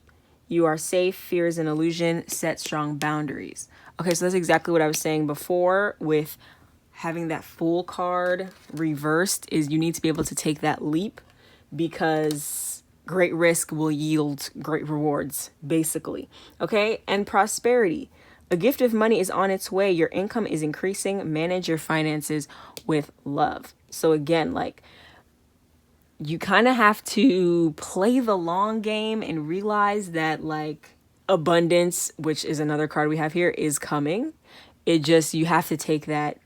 A: You are safe. Fear is an illusion. Set strong boundaries. Okay. So that's exactly what I was saying before with having that Fool card reversed, is you need to be able to take that leap because great risk will yield great rewards, basically. Okay. And prosperity. A gift of money is on its way. Your income is increasing. Manage your finances with love. So again, like you kind of have to play the long game and realize that like abundance, which is another card we have here, is coming. It just, you have to take that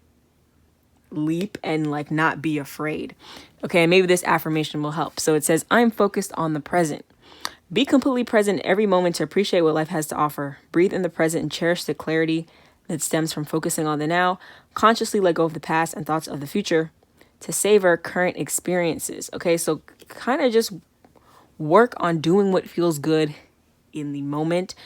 A: leap and like not be afraid. Okay, maybe this affirmation will help. So it says, I'm focused on the present. Be completely present in every moment to appreciate what life has to offer. Breathe in the present and cherish the clarity that stems from focusing on the now. Consciously let go of the past and thoughts of the future to savor current experiences. Okay, so kind of just work on doing what feels good in the moment.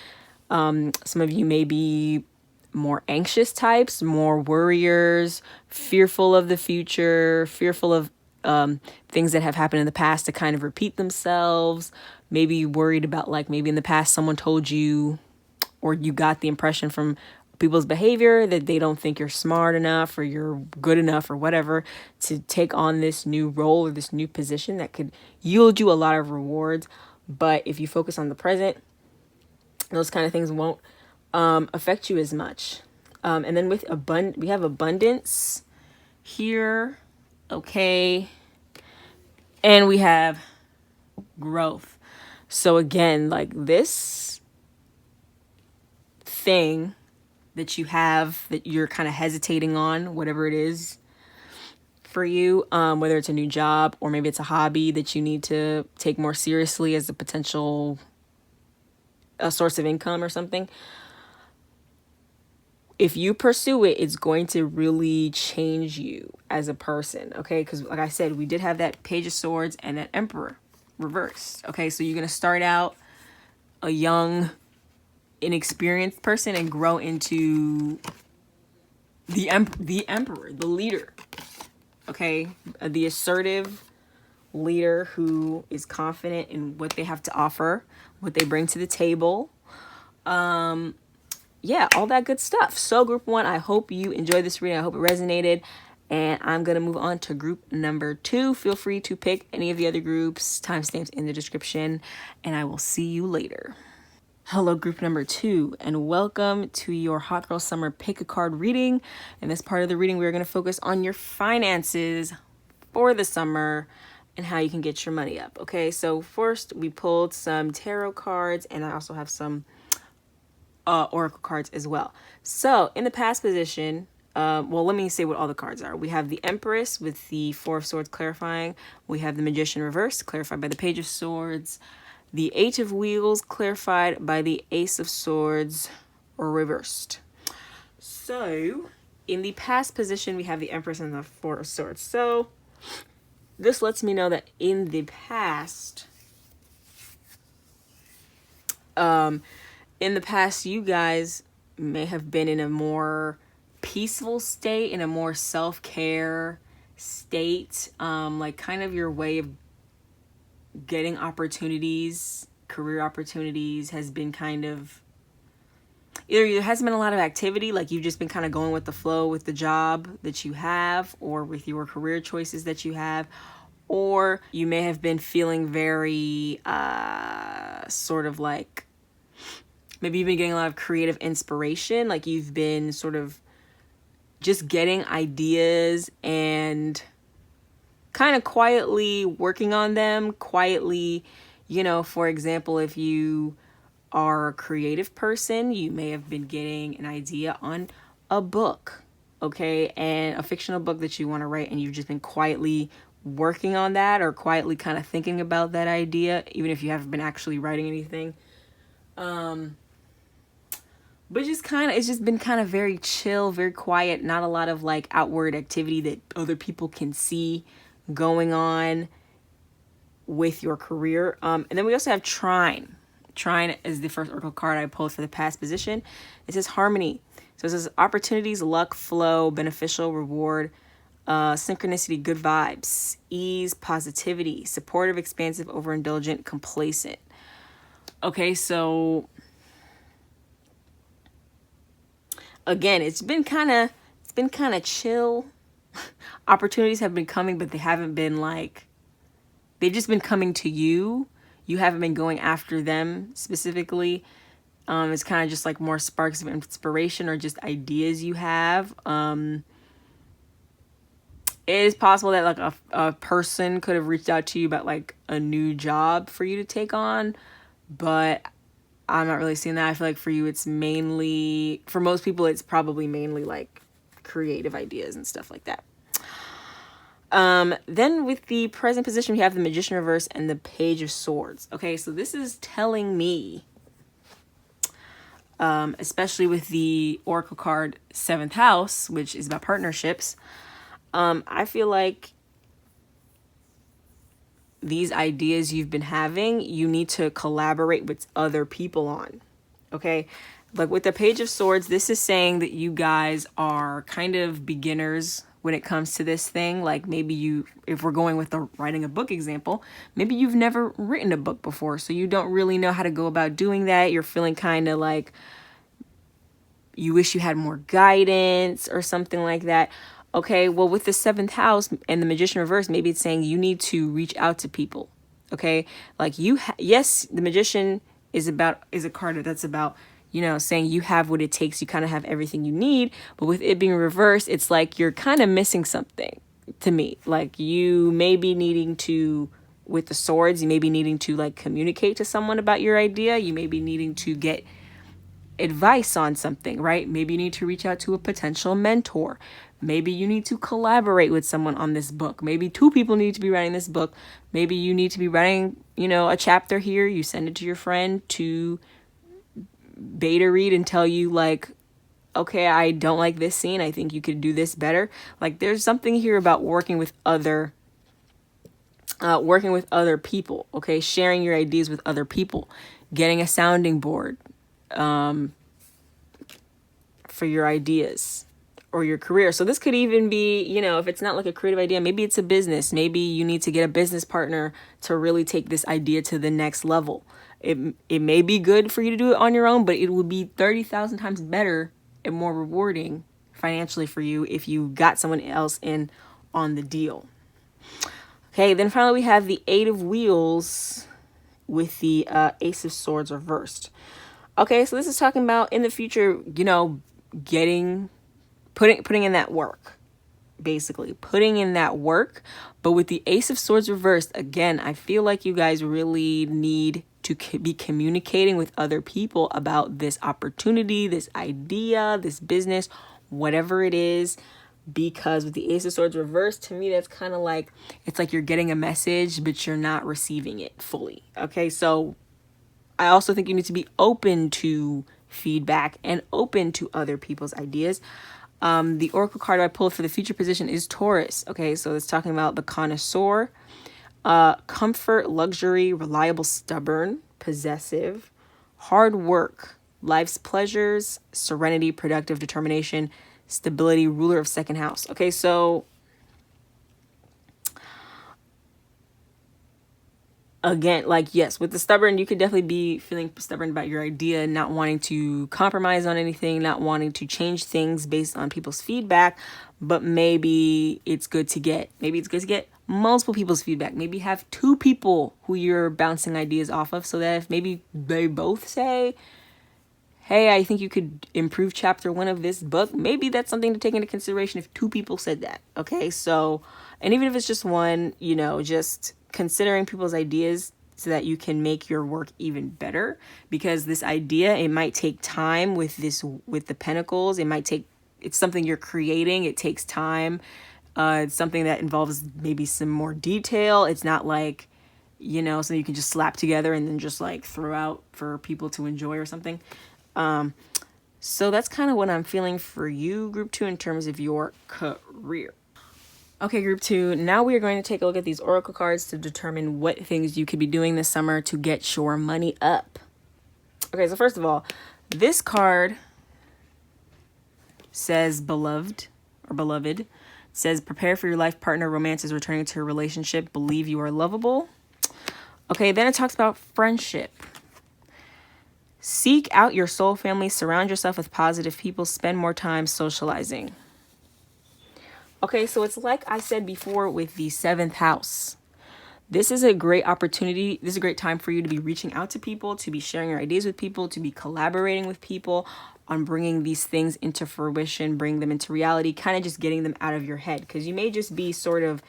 A: Some of you may be more anxious types, more worriers, fearful of the future, fearful of things that have happened in the past to kind of repeat themselves. Maybe worried about like maybe in the past someone told you or you got the impression from people's behavior that they don't think you're smart enough or you're good enough or whatever to take on this new role or this new position that could yield you a lot of rewards. But if you focus on the present, those kind of things won't affect you as much. And then with we have abundance here. Okay. And we have growth. So again, like this thing that you have that you're kind of hesitating on, whatever it is, for you, whether it's a new job or maybe it's a hobby that you need to take more seriously as a potential a source of income or something. If you pursue it, it's going to really change you as a person, okay? Because like I said, we did have that Page of Swords and that Emperor reversed, okay? So you're going to start out a young, inexperienced person and grow into the Emperor, the leader, okay? The assertive leader who is confident in what they have to offer, what they bring to the table. Yeah, all that good stuff. So group 1, I hope you enjoyed this reading. I hope it resonated. And I'm going to move on to group number 2. Feel free to pick any of the other groups, timestamps in the description, and I will see you later. Hello, group number 2, and welcome to your Hot Girl Summer Pick a Card reading. In this part of the reading, we're going to focus on your finances for the summer and how you can get your money up. Okay, so first we pulled some tarot cards, and I also have some oracle cards as well. So in the past position, well, let me say what all the cards are. We have the Empress with the Four of Swords clarifying. We have the Magician reversed, clarified by the Page of Swords. The Eight of Wheels clarified by the Ace of Swords reversed. So in the past position, we have the Empress and the Four of Swords. So this lets me know that in the past, you guys may have been in a more peaceful state, in a more self-care state, like kind of your way of getting opportunities, career opportunities has been kind of, either there hasn't been a lot of activity, like you've just been kind of going with the flow with the job that you have or with your career choices that you have, or you may have been feeling very sort of like, maybe you've been getting a lot of creative inspiration, like you've been sort of just getting ideas and kind of quietly working on them, quietly, you know, for example, if you are a creative person, you may have been getting an idea on a book, okay, and a fictional book that you want to write, and you've just been quietly working on that or quietly kind of thinking about that idea, even if you haven't been actually writing anything. But just kind of, it's just been kind of very chill, very quiet, not a lot of like outward activity that other people can see going on with your career. And then we also have Trine. Trine is the first oracle card I pulled for the past position. It says harmony. So it says opportunities, luck, flow, beneficial, reward, synchronicity, good vibes, ease, positivity, supportive, expansive, overindulgent, complacent. Okay, so again, it's been kind of chill. Opportunities have been coming, but they haven't been like, they've just been coming to you. You haven't been going after them specifically. It's kind of just like more sparks of inspiration or just ideas you have. It is possible that like a person could have reached out to you about like a new job for you to take on, but I'm not really seeing that. I feel like for you, it's mainly, for most people, it's probably mainly like creative ideas and stuff like that. Then with the present position, we have the Magician reverse and the Page of Swords. Okay, so this is telling me, especially with the Oracle card 7th House, which is about partnerships, I feel like these ideas you've been having, you need to collaborate with other people on, okay? Like with the Page of Swords, this is saying that you guys are kind of beginners when it comes to this thing. Like maybe you, if we're going with the writing a book example, maybe you've never written a book before, so you don't really know how to go about doing that. You're feeling kind of like you wish you had more guidance or something like that. Okay, well, with the 7th house and the Magician reverse, maybe it's saying you need to reach out to people. Okay, like yes, the Magician is a card that's about, you know, saying you have what it takes, you kind of have everything you need. But with it being reversed, it's like you're kind of missing something to me. Like you may be needing to, with the swords, you may be needing to like communicate to someone about your idea. You may be needing to get advice on something, right? Maybe you need to reach out to a potential mentor. Maybe you need to collaborate with someone on this book. Maybe two people need to be writing this book. Maybe you need to be writing, a chapter here. You send it to your friend to beta read and tell you like, okay, I don't like this scene. I think you could do this better. Like there's something here about working with other people, okay? Sharing your ideas with other people, getting a sounding board for your ideas or your career. So this could even be, if it's not like a creative idea, maybe it's a business. Maybe you need to get a business partner to really take this idea to the next level. It may be good for you to do it on your own, but it would be 30,000 times better and more rewarding financially for you if you got someone else in on the deal. Okay, then finally we have the Eight of Wheels with the Ace of Swords reversed. Okay, so this is talking about in the future, putting in that work, basically putting in that work. But with the Ace of Swords reversed, again, I feel like you guys really need to be communicating with other people about this opportunity, this idea, this business, whatever it is. Because with the Ace of Swords reversed, to me, that's kind of like, it's like you're getting a message, but you're not receiving it fully. Okay, so I also think you need to be open to feedback and open to other people's ideas. The Oracle card I pulled for the future position is Taurus. Okay, so it's talking about the connoisseur, comfort, luxury, reliable, stubborn, possessive, hard work, life's pleasures, serenity, productive, determination, stability, ruler of second house. Okay, so again, like, yes, with the stubborn, you could definitely be feeling stubborn about your idea, not wanting to compromise on anything, not wanting to change things based on people's feedback. But maybe it's good to get multiple people's feedback. Maybe have two people who you're bouncing ideas off of, so that if maybe they both say, hey, I think you could improve chapter 1 of this book, maybe that's something to take into consideration if two people said that. Okay, so, and even if it's just one, just considering people's ideas so that you can make your work even better. Because this idea, it might take time with the Pentacles. It's something you're creating. It takes time. It's something that involves maybe some more detail. It's not like, something you can just slap together and then just like throw out for people to enjoy or something. So that's kind of what I'm feeling for you, Group 2, in terms of your career. Okay, Group 2, now we are going to take a look at these Oracle cards to determine what things you could be doing this summer to get your money up. Okay, so first of all, this card says beloved or beloved. It says prepare for your life partner. Romance is returning to a relationship. Believe you are lovable. Okay, then it talks about friendship. Seek out your soul family. Surround yourself with positive people. Spend more time socializing. Okay, so it's like I said before with the 7th house. This is a great opportunity. This is a great time for you to be reaching out to people, to be sharing your ideas with people, to be collaborating with people on bringing these things into fruition, bring them into reality, kind of just getting them out of your head. Because you may just be sort of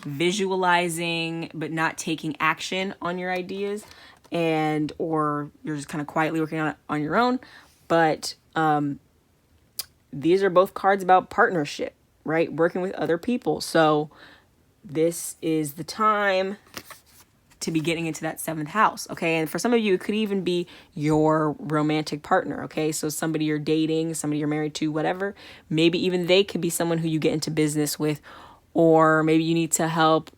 A: visualizing, but not taking action on your ideas, or you're just kind of quietly working on it on your own. But these are both cards about partnership, right? Working with other people. So this is the time to be getting into that 7th house. Okay. And for some of you, it could even be your romantic partner. Okay. So somebody you're dating, somebody you're married to, whatever. Maybe even they could be someone who you get into business with, or maybe you need to help.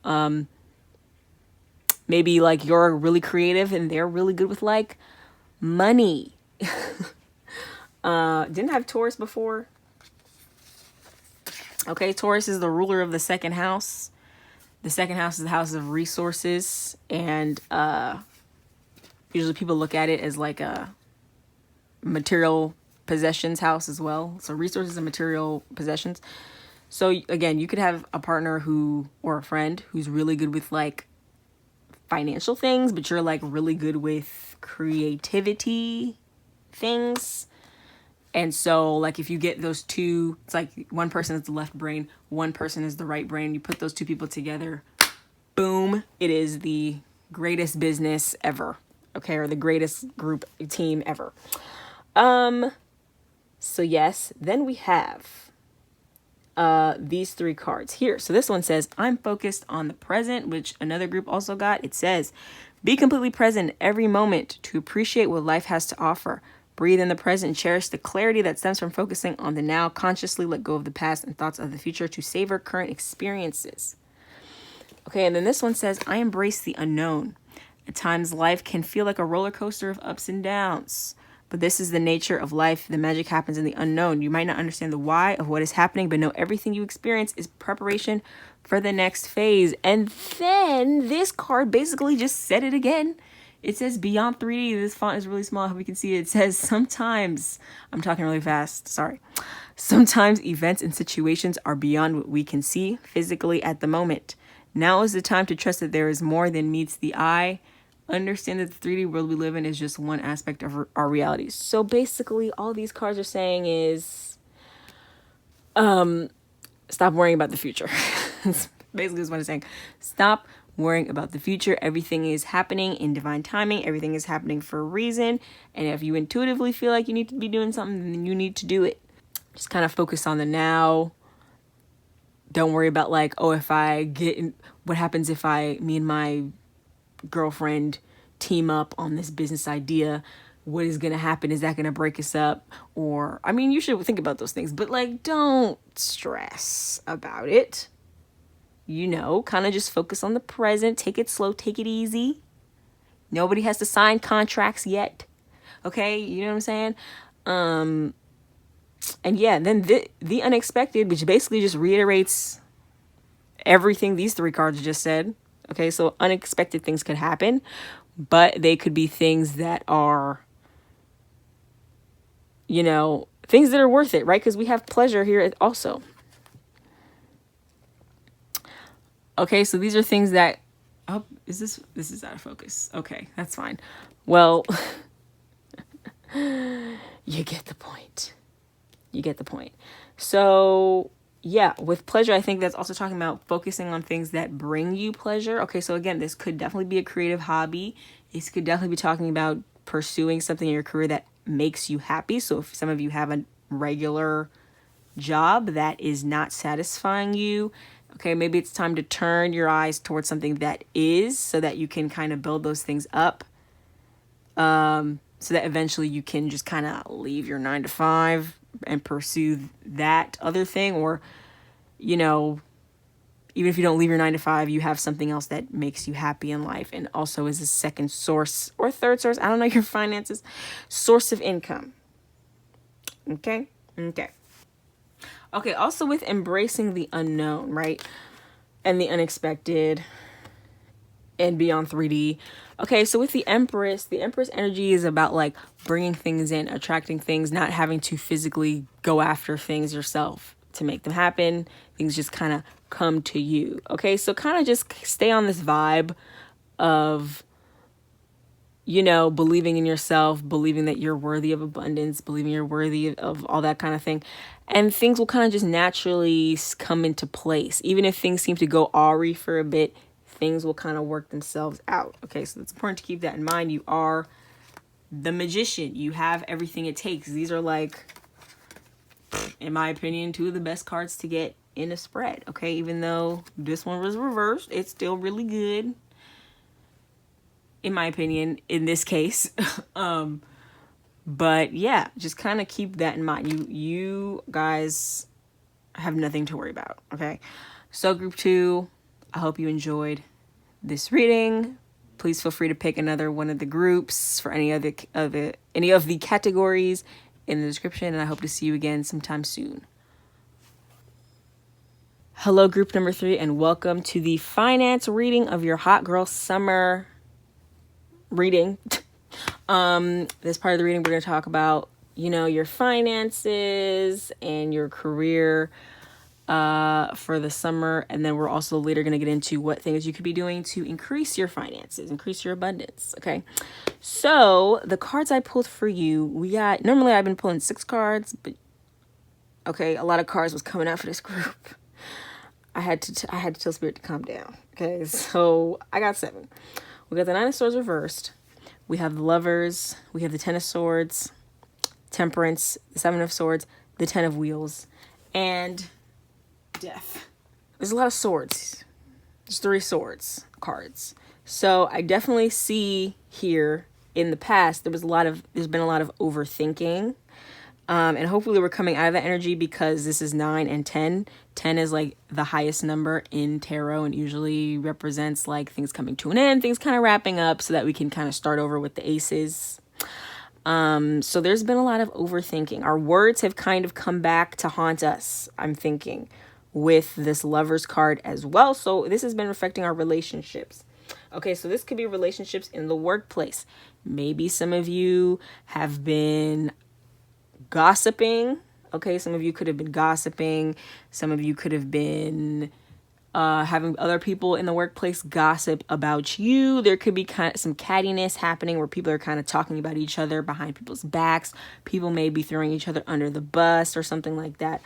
A: Maybe like you're really creative and they're really good with like money. Didn't have Taurus before. Okay, Taurus is the ruler of the 2nd house. The 2nd house is the house of resources, and usually people look at it as like a material possessions house as well. So resources and material possessions. So again, you could have a partner or a friend who's really good with like financial things, but you're like really good with creativity things. And so like if you get those two, it's like one person is the left brain, one person is the right brain. You put those two people together, boom, it is the greatest business ever. Okay, or the greatest group team ever. So yes, then we have these three cards here. So this one says, I'm focused on the present, which another group also got. It says, be completely present every moment to appreciate what life has to offer. Breathe in the present and cherish the clarity that stems from focusing on the now. Consciously let go of the past and thoughts of the future to savor current experiences. Okay, and then this one says, I embrace the unknown. At times, life can feel like a roller coaster of ups and downs. But this is the nature of life. The magic happens in the unknown. You might not understand the why of what is happening, but know everything you experience is preparation for the next phase. And then this card basically just said it again. It says beyond 3D. This font is really small. I hope you can see it. It says sometimes, I'm talking really fast, sorry. Sometimes events and situations are beyond what we can see physically at the moment. Now is the time to trust that there is more than meets the eye. Understand that the 3D world we live in is just one aspect of our reality. So basically, all these cards are saying is, stop worrying about the future. Basically, is what it's saying. Stop worrying about the future. Everything is happening in divine timing. Everything is happening for a reason. And if you intuitively feel like you need to be doing something, then you need to do it. Just kind of focus on the now. Don't worry about like, oh, if I get in, what happens if me and my girlfriend team up on this business idea? What is going to happen? Is that going to break us up? Or, I mean, you should think about those things, but like, don't stress about it. You know, kind of just focus on the present. Take it slow. Take it easy. Nobody has to sign contracts yet. Okay. You know what I'm saying? And yeah, then the unexpected, which basically just reiterates everything these three cards just said. Okay, so unexpected things could happen, but they could be things that are, you know, things that are worth it, right? Because we have pleasure here also. Okay, so these are things that, oh, this is out of focus. Okay, that's fine. Well, you get the point. You get the point. So yeah, with pleasure, I think that's also talking about focusing on things that bring you pleasure. Okay, so again, this could definitely be a creative hobby. This could definitely be talking about pursuing something in your career that makes you happy. So if some of you have a regular job that is not satisfying you, okay, maybe it's time to turn your eyes towards something that is, so that you can kind of build those things up. So that eventually you can just kind of leave your 9-to-5 and pursue that other thing. Or, you know, even if you don't leave your 9-to-5, you have something else that makes you happy in life and also is a second source or third source, I don't know, your finances, source of income. Okay. Also with embracing the unknown, right? And the unexpected and beyond 3D. Okay, so with the Empress energy is about like bringing things in, attracting things, not having to physically go after things yourself to make them happen. Things just kind of come to you. Okay, so kind of just stay on this vibe of, you know, believing in yourself, believing that you're worthy of abundance, believing you're worthy of all that kind of thing. And things will kind of just naturally come into place. Even if things seem to go awry for a bit, things will kind of work themselves out. Okay, so it's important to keep that in mind. You are the magician. You have everything it takes. These are like, in my opinion, two of the best cards to get in a spread. Okay, even though this one was reversed, it's still really good, in my opinion, in this case. But yeah, just kind of keep that in mind. You guys have nothing to worry about. Okay, so group 2, I hope you enjoyed this reading. Please feel free to pick another one of the groups for any of the categories in the description, and I hope to see you again sometime soon. Hello, group number 3, and welcome to the finance reading of your Hot Girl Summer reading. This part of the reading, we're going to talk about, you know, your finances and your career for the summer. And then we're also later going to get into what things you could be doing to increase your finances, increase your abundance. Okay. So the cards I pulled for you, normally I've been pulling 6 cards, but okay, a lot of cards was coming out for this group. I had to tell Spirit to calm down. Okay. So I got 7. We got the 9 of Swords reversed. We have the Lovers. We have the 10 of Swords, Temperance, the Seven of Swords, the Ten of Wheels, and Death. There's a lot of swords. There's 3 swords cards. So I definitely see here in the past there's been a lot of overthinking. And hopefully we're coming out of that energy, because this is 9 and 10. 10 is like the highest number in tarot and usually represents like things coming to an end, things kind of wrapping up so that we can kind of start over with the aces. So there's been a lot of overthinking. Our words have kind of come back to haunt us, I'm thinking, with this Lovers card as well. So this has been affecting our relationships. Okay, so this could be relationships in the workplace. Maybe some of you have been gossiping. Okay, some of you could have been gossiping. Some of you could have been having other people in the workplace gossip about you. There could be kind of some cattiness happening where people are kind of talking about each other behind people's backs. People may be throwing each other under the bus or something like that.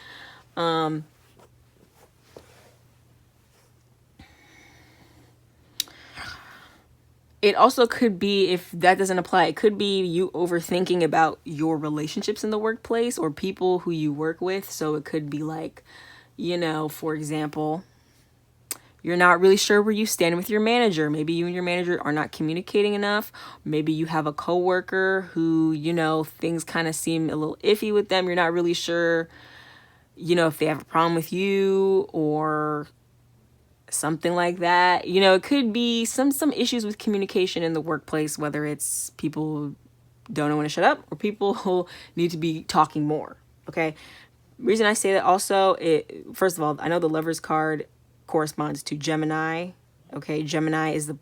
A: It also could be, if that doesn't apply, it could be you overthinking about your relationships in the workplace or people who you work with. So it could be like, for example, you're not really sure where you stand with your manager. Maybe you and your manager are not communicating enough. Maybe you have a coworker who, things kind of seem a little iffy with them. You're not really sure, if they have a problem with you or something like that. It could be some issues with communication in the workplace, whether it's people don't know when to shut up or people who need to be talking more. Okay. Reason I say that also, first of all, I know the Lovers card corresponds to Gemini. Okay. Gemini is the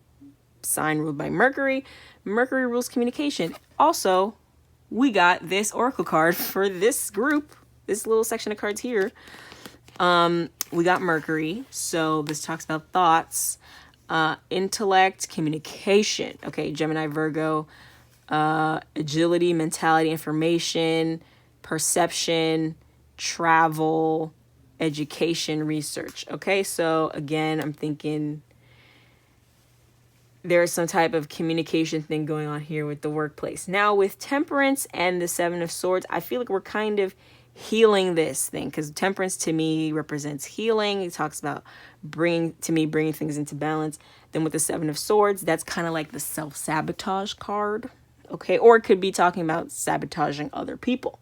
A: sign ruled by Mercury. Mercury rules communication. Also, we got this Oracle card for this group, this little section of cards here. We got Mercury, so this talks about thoughts, intellect, communication. Okay, Gemini, Virgo, agility, mentality, information, perception, travel, education, research. Okay, so again, I'm thinking there's some type of communication thing going on here with the workplace. Now, with Temperance and the Seven of Swords, I feel like we're kind of healing this thing, because Temperance to me represents healing. It talks about bringing things into balance. Then with the Seven of Swords, that's kind of like the self-sabotage card. Okay, or it could be talking about sabotaging other people.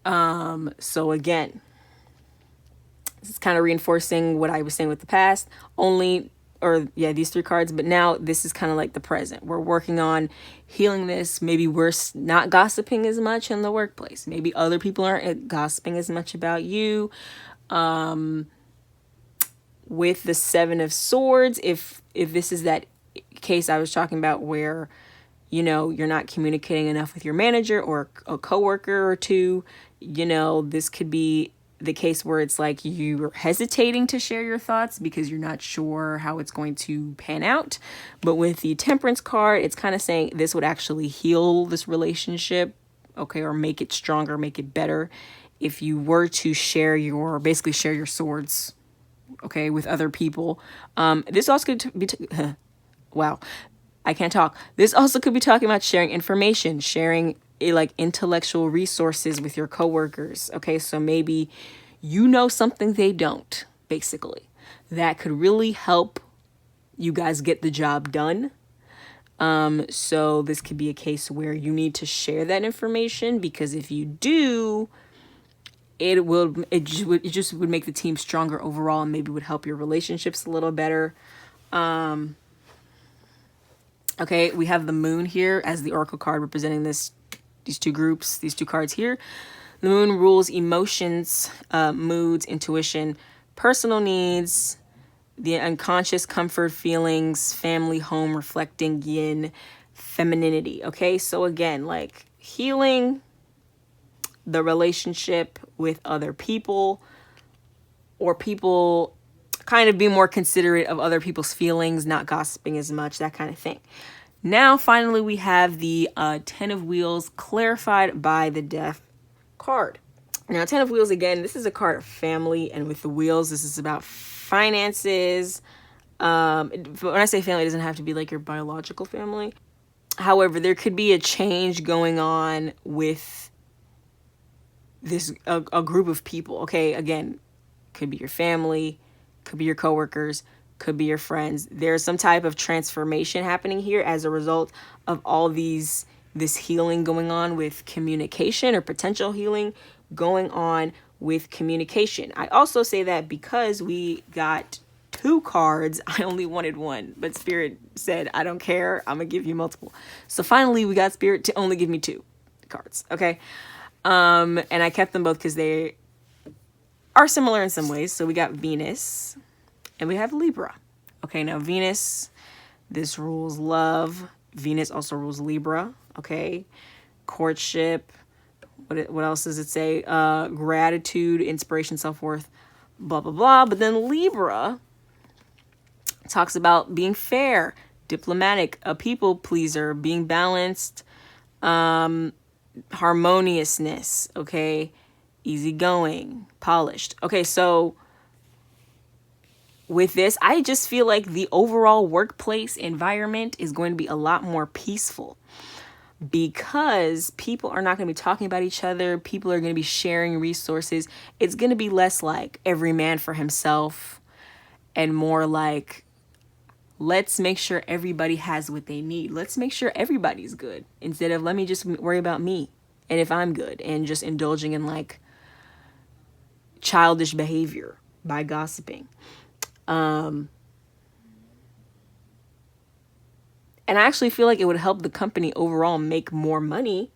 A: So again, this is kind of reinforcing what I was saying with the past. These 3 cards, but now this is kind of like the present. We're working on healing this. Maybe we're not gossiping as much in the workplace. Maybe other people aren't gossiping as much about you. With the Seven of Swords, if this is that case I was talking about where, you're not communicating enough with your manager or a coworker or two, this could be the case where it's like you're hesitating to share your thoughts because you're not sure how it's going to pan out. But with the Temperance card, it's kind of saying this would actually heal this relationship, okay, or make it stronger, make it better if you were to share your swords, okay, with other people. This also could be wow, I can't talk. This also could be talking about sharing information, sharing like intellectual resources with your coworkers. Okay, so maybe something they don't, basically, that could really help you guys get the job done. So this could be a case where you need to share that information, because if you do, it just would make the team stronger overall, and maybe would help your relationships a little better. Okay, we have the Moon here as the Oracle card representing these 2 groups, these 2 cards here. The Moon rules emotions, moods, intuition, personal needs, the unconscious, comfort, feelings, family, home, reflecting yin, femininity. Okay, so again, like healing the relationship with other people, or people kind of be more considerate of other people's feelings, not gossiping as much, that kind of thing. Now, finally, we have the 10 of Wheels clarified by the Death card. Now, 10 of Wheels, again, this is a card of family, and with the wheels, this is about finances. When I say family, it doesn't have to be like your biological family. However, there could be a change going on with a group of people. Okay, again, could be your family, could be your coworkers, could be your friends. There's some type of transformation happening here as a result of all this healing going on with communication, or potential healing going on with communication. I also say that because we got 2 cards. I only wanted 1, but Spirit said, I don't care, I'm gonna give you multiple. So finally we got Spirit to only give me 2 cards. Okay. And I kept them both because they are similar in some ways. So we got Venus and we have Libra. Okay, now Venus, this rules love. Venus also rules Libra. Okay, courtship. What else does it say? Gratitude, inspiration, self-worth, blah, blah, blah. But then Libra talks about being fair, diplomatic, a people pleaser, being balanced, harmoniousness, okay, easygoing, polished. Okay, so with this, I just feel like the overall workplace environment is going to be a lot more peaceful, because people are not going to be talking about each other. People are going to be sharing resources. It's going to be less like every man for himself and more like, let's make sure everybody has what they need. Let's make sure everybody's good, instead of let me just worry about me and if I'm good, and just indulging in like childish behavior by gossiping. And I actually feel like it would help the company overall make more money,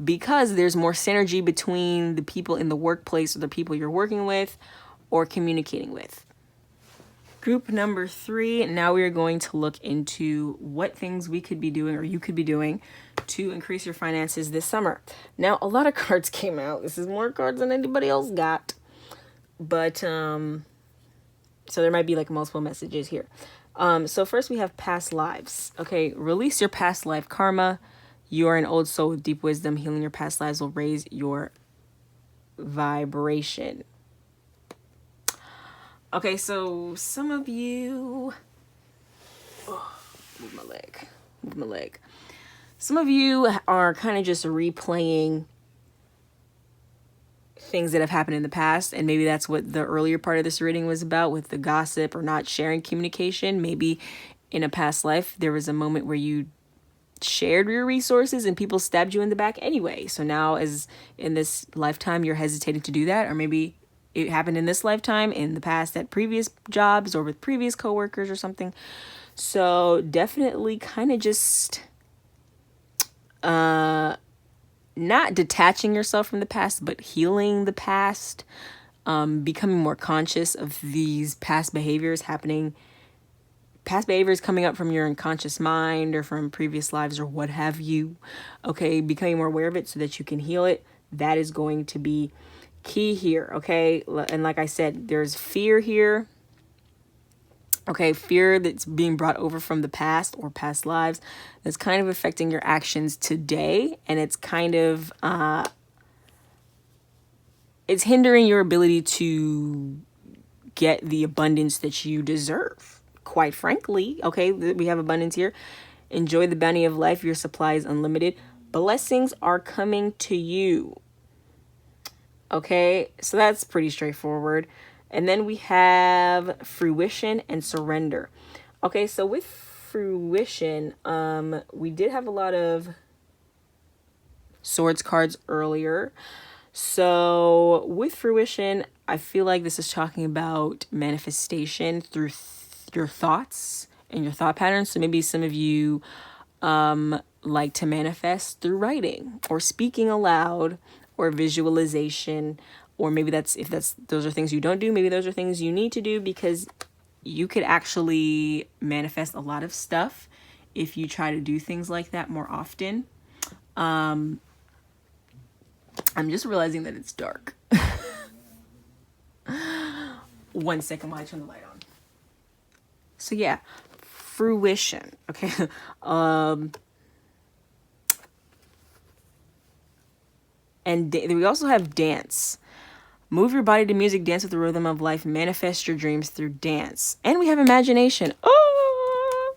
A: because there's more synergy between the people in the workplace or the people you're working with or communicating with. Group number 3, now we are going to look into what things we could be doing, or you could be doing, to increase your finances this summer. Now, a lot of cards came out. This is more cards than anybody else got. But, so there might be like multiple messages here. So first we have past lives. Okay, release your past life karma. You are an old soul with deep wisdom. Healing your past lives will raise your vibration. Okay, so some of you... move my leg. Some of you are kind of just replaying things that have happened in the past, and maybe that's what the earlier part of this reading was about, with the gossip or not sharing communication. Maybe in a past life there was a moment where you shared your resources and people stabbed you in the back anyway. So now, as in this lifetime, you're hesitating to do that, or maybe it happened in this lifetime, in the past at previous jobs or with previous coworkers or something. So definitely kind of just not detaching yourself from the past, but healing the past, becoming more conscious of these past behaviors coming up from your unconscious mind or from previous lives or what have you. Okay, becoming more aware of it so that you can heal it. That is going to be key here. Okay, and like I said, there's fear here. Okay, fear that's being brought over from the past or past lives that's kind of affecting your actions today, and it's kind of it's hindering your ability to get the abundance that you deserve, quite frankly. Okay, we have abundance here. Enjoy the bounty of life. Your supply is unlimited. Blessings are coming to you. Okay, so that's pretty straightforward. And then we have fruition and surrender. Okay, so with fruition, we did have a lot of swords cards earlier. So with fruition, I feel like this is talking about manifestation through your thoughts and your thought patterns. So maybe some of you like to manifest through writing or speaking aloud or visualization, or maybe those are things you don't do. Maybe those are things you need to do, because you could actually manifest a lot of stuff if you try to do things like that more often. I'm just realizing that it's dark. 1 second while I turn the light on. So yeah, fruition. Okay. And we also have dance. Move your body to music, dance with the rhythm of life, manifest your dreams through dance. And we have imagination. Oh!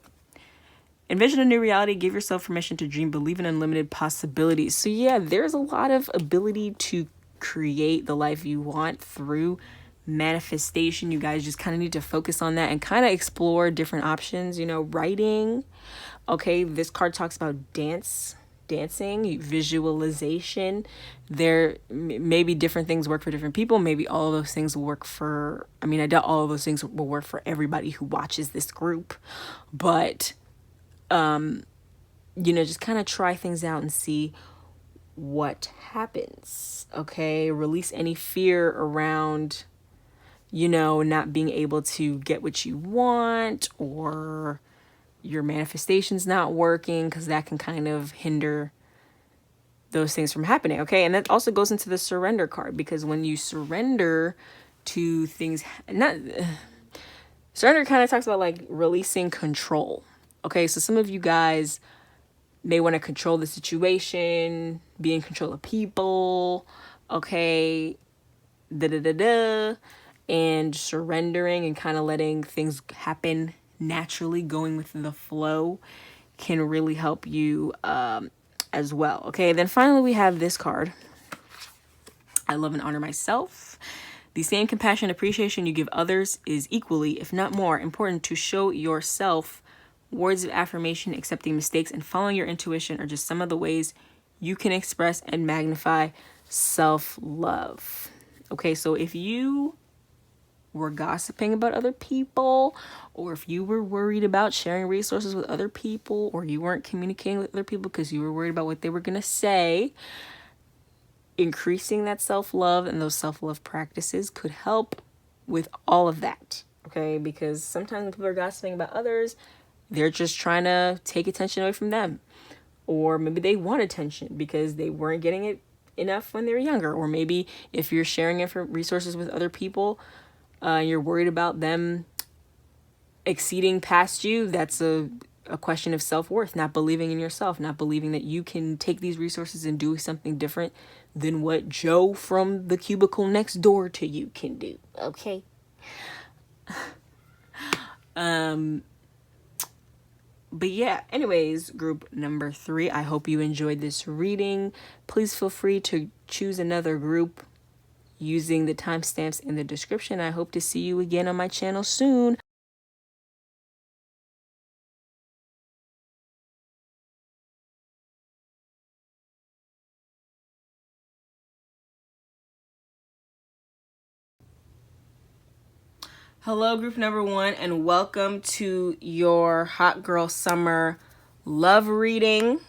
A: Envision a new reality, give yourself permission to dream, believe in unlimited possibilities. So yeah, there's a lot of ability to create the life you want through manifestation. You guys just kind of need to focus on that and kind of explore different options, writing. Okay, this card talks about dancing, visualization. There maybe different things work for different people. Maybe all of those things will work I doubt all of those things will work for everybody who watches this group, but just kind of try things out and see what happens. Okay, release any fear around not being able to get what you want, or your manifestation's not working, because that can kind of hinder those things from happening. Okay, and that also goes into the surrender card, because when you surrender to things, surrender kind of talks about like releasing control. Okay, so some of you guys may want to control the situation, be in control of people. Okay, and surrendering and kind of letting things happen naturally, going with the flow, can really help you as well. Okay, then finally we have this card. I love and honor myself. The same compassion and appreciation you give others is equally, if not more, important to show yourself. Words of affirmation, accepting mistakes, and following your intuition are just some of the ways you can express and magnify self-love. Okay, so if you were gossiping about other people, or if you were worried about sharing resources with other people, or you weren't communicating with other people because you were worried about what they were going to say, increasing that self-love and those self-love practices could help with all of that. Okay, because sometimes when people are gossiping about others, they're just trying to take attention away from them, or maybe they want attention because they weren't getting it enough when they were younger, or maybe if you're sharing resources with other people, you're worried about them exceeding past you. That's a question of self-worth, not believing in yourself, not believing that you can take these resources and do something different than what Joe from the cubicle next door to you can do. Okay. But yeah, anyways, group number 3, I hope you enjoyed this reading. Please feel free to choose another group using the timestamps in the description. I hope to see you again on my channel soon. Hello, group number 1, and welcome to your Hot Girl Summer love reading.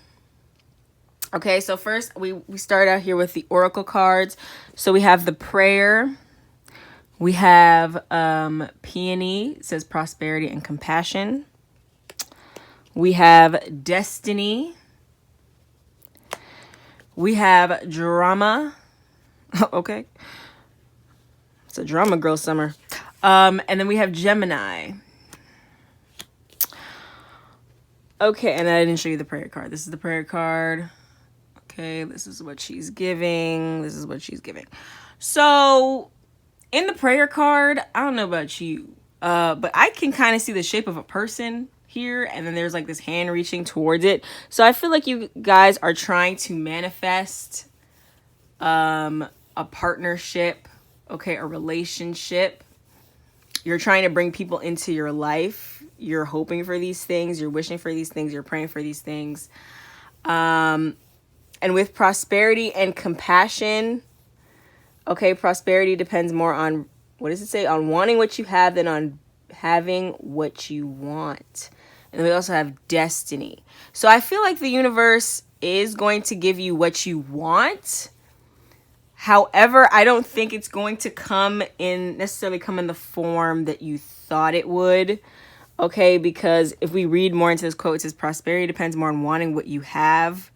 A: Okay, so first we start out here with the oracle cards. So we have the prayer. We have peony, it says prosperity and compassion. We have destiny. We have drama. Okay. It's a drama girl summer. And then we have Gemini. Okay, and I didn't show you the prayer card. This is the prayer card. Okay, this is what she's giving. This is what she's giving. So, in the prayer card, I don't know about you, but I can kind of see the shape of a person here, and then there's like this hand reaching towards it. So I feel like you guys are trying to manifest a partnership, okay, a relationship. You're trying to bring people into your life. You're hoping for these things. You're wishing for these things. You're praying for these things. And with prosperity and compassion, okay, prosperity depends more on, what does it say? On wanting what you have than on having what you want. And we also have destiny. So I feel like the universe is going to give you what you want. However, I don't think it's going to necessarily come in the form that you thought it would. Okay, because if we read more into this quote, it says prosperity depends more on wanting what you have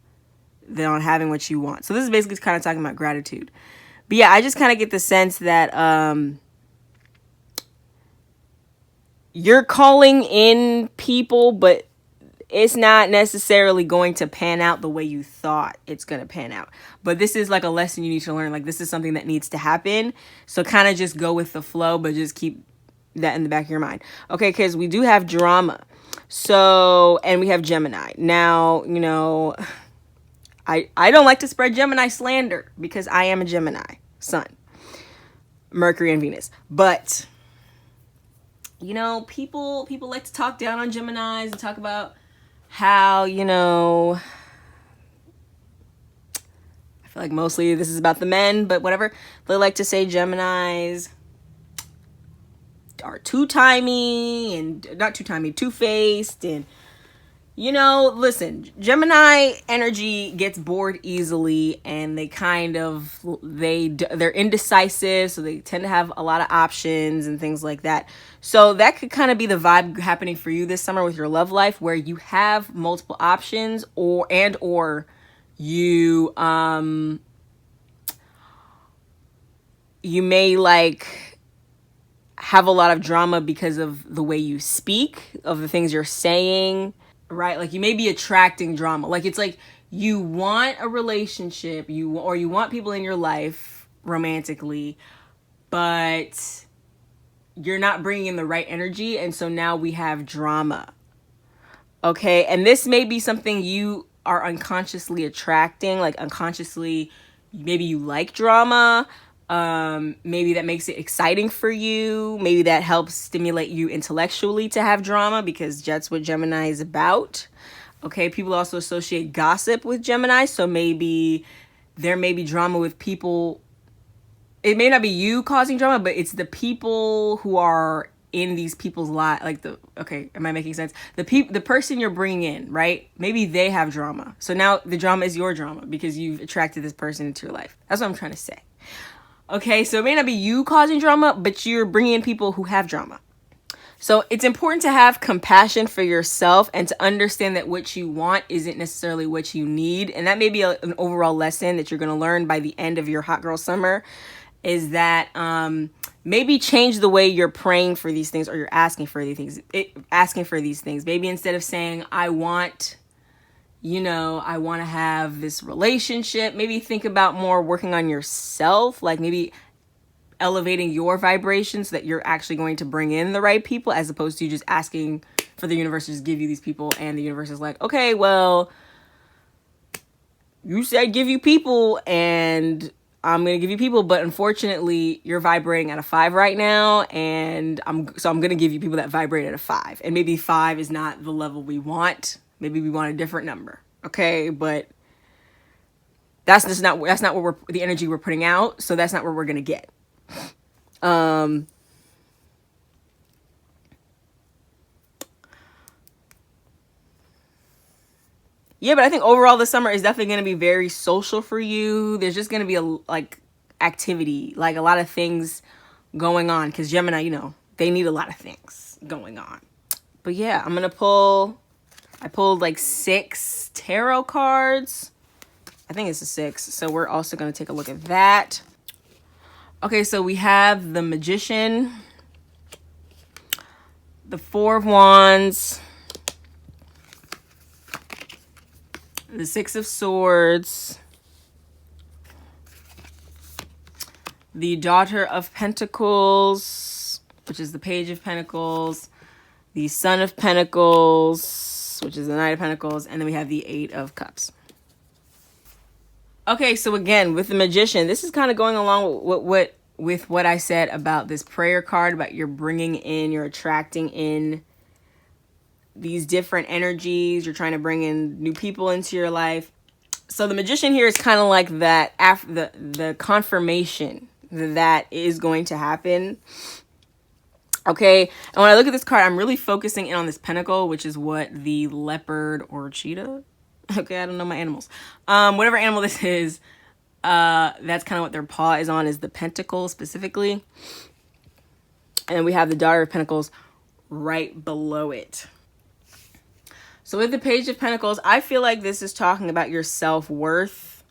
A: than on having what you want. So this is basically kind of talking about gratitude. But yeah, I just kind of get the sense that you're calling in people, but it's not necessarily going to pan out the way you thought it's going to pan out. But this is like a lesson you need to learn. Like, this is something that needs to happen. So kind of just go with the flow, but just keep that in the back of your mind. Okay, because we do have drama. So, and we have Gemini. Now, I don't like to spread Gemini slander because I am a Gemini sun, Mercury and Venus. But you know, people like to talk down on Geminis and talk about how, you know, I feel like mostly this is about the men, but whatever. They like to say Geminis are two-timey and not two-timey, two-faced, and you know, listen, Gemini energy gets bored easily, and they kind of they're indecisive, so they tend to have a lot of options and things like that. So that could kind of be the vibe happening for you this summer with your love life, where you have multiple options, or you you may like have a lot of drama because of the way you speak, of the things you're saying, right? Like you may be attracting drama. Like it's like you want a relationship, you want people in your life romantically, but you're not bringing in the right energy, and so now we have drama. Okay? And this may be something you are unconsciously attracting, like unconsciously maybe you like drama. Maybe that makes it exciting for you. Maybe that helps stimulate you intellectually to have drama, because that's what Gemini is about. Okay, people also associate gossip with Gemini, so maybe there may be drama with people. It may not be you causing drama, but it's the people who are in these people's lives. Like okay, am I making sense? The person you're bringing in, right? Maybe they have drama. So now the drama is your drama because you've attracted this person into your life. That's what I'm trying to say. Okay, so it may not be you causing drama, but you're bringing in people who have drama. So it's important to have compassion for yourself and to understand that what you want isn't necessarily what you need. And that may be an overall lesson that you're going to learn by the end of your hot girl summer, is that maybe change the way you're praying for these things, or you're asking for these things. Maybe instead of saying, I want to have this relationship, maybe think about more working on yourself, like maybe elevating your vibration so that you're actually going to bring in the right people, as opposed to just asking for the universe to just give you these people, and the universe is like, okay, well, you said give you people, and I'm going to give you people, but unfortunately you're vibrating at a 5 right now, and I'm going to give you people that vibrate at a 5, and maybe 5 is not the level we want. Maybe we want a different number. Okay, but that's not what the energy we're putting out, so that's not what we're going to get. Yeah, but I think overall the summer is definitely going to be very social for you. There's just going to be activity, like a lot of things going on, because Gemini, you know, they need a lot of things going on. But yeah, I pulled like 6 tarot cards. I think it's a 6. So we're also going to take a look at that. Okay, so we have the Magician, the 4 of Wands, the 6 of Swords, the Daughter of Pentacles, which is the Page of Pentacles, the Son of Pentacles, which is the Knight of Pentacles, and then we have the 8 of Cups. Okay, so again, with the Magician, this is kind of going along with what I said about this prayer card, about you're attracting in these different energies. You're trying to bring in new people into your life. So the Magician here is kind of like that, after the confirmation that is going to happen. Okay, and when I look at this card, I'm really focusing in on this pentacle, which is what the leopard or cheetah, okay, I don't know my animals, whatever animal this is, that's kind of what their paw is on, is the pentacle specifically. And then we have the Daughter of Pentacles right below it. So with the Page of Pentacles, I feel like this is talking about your self-worth.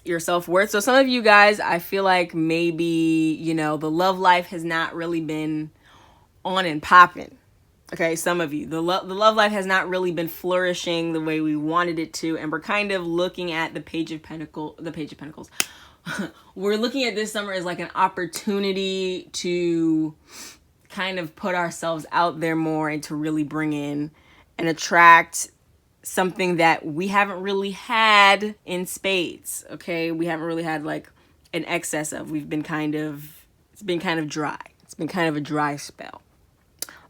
A: Your self-worth. So some of you guys, I feel like maybe, you know, the love life has not really been on and popping. Okay, some of you, the love life has not really been flourishing the way we wanted it to, and we're kind of looking at the Page of Pentacles. We're looking at this summer as like an opportunity to kind of put ourselves out there more, and to really bring in and attract something that we haven't really had in spades. Okay, we haven't really had like an excess of. It's been kind of dry. It's been kind of a dry spell.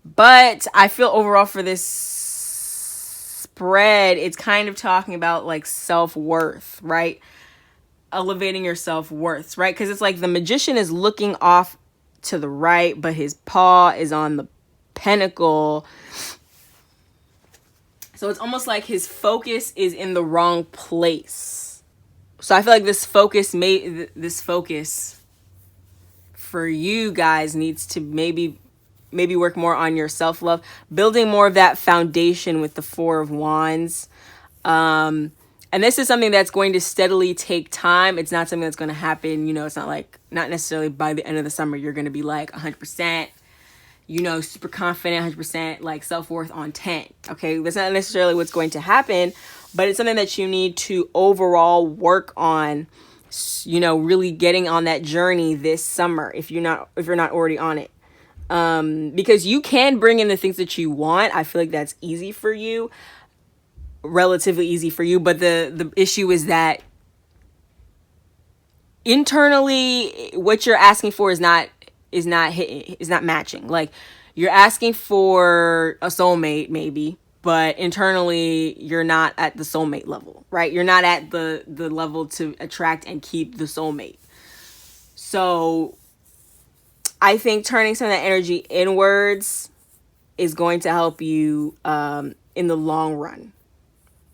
A: But I feel overall for this spread, it's kind of talking about like self-worth, right? Elevating your self-worth, right? Because it's like the magician is looking off to the right, but his paw is on the pentacle. So it's almost like his focus is in the wrong place. So I feel like this focus for you guys needs to maybe work more on your self-love, building more of that foundation with the Four of Wands. And this is something that's going to steadily take time. It's not something that's going to happen, it's not necessarily by the end of the summer you're going to be like 100%, super confident, 100% like self-worth on 10. Okay, that's not necessarily what's going to happen, but it's something that you need to overall work on, really getting on that journey this summer if you're not already on it. Because you can bring in the things that you want. I feel like that's easy for you, relatively easy for you, but the issue is that internally what you're asking for is not matching. Like, you're asking for a soulmate maybe, but internally you're not at the soulmate level, right? You're not at the level to attract and keep the soulmate. So I think turning some of that energy inwards is going to help you in the long run.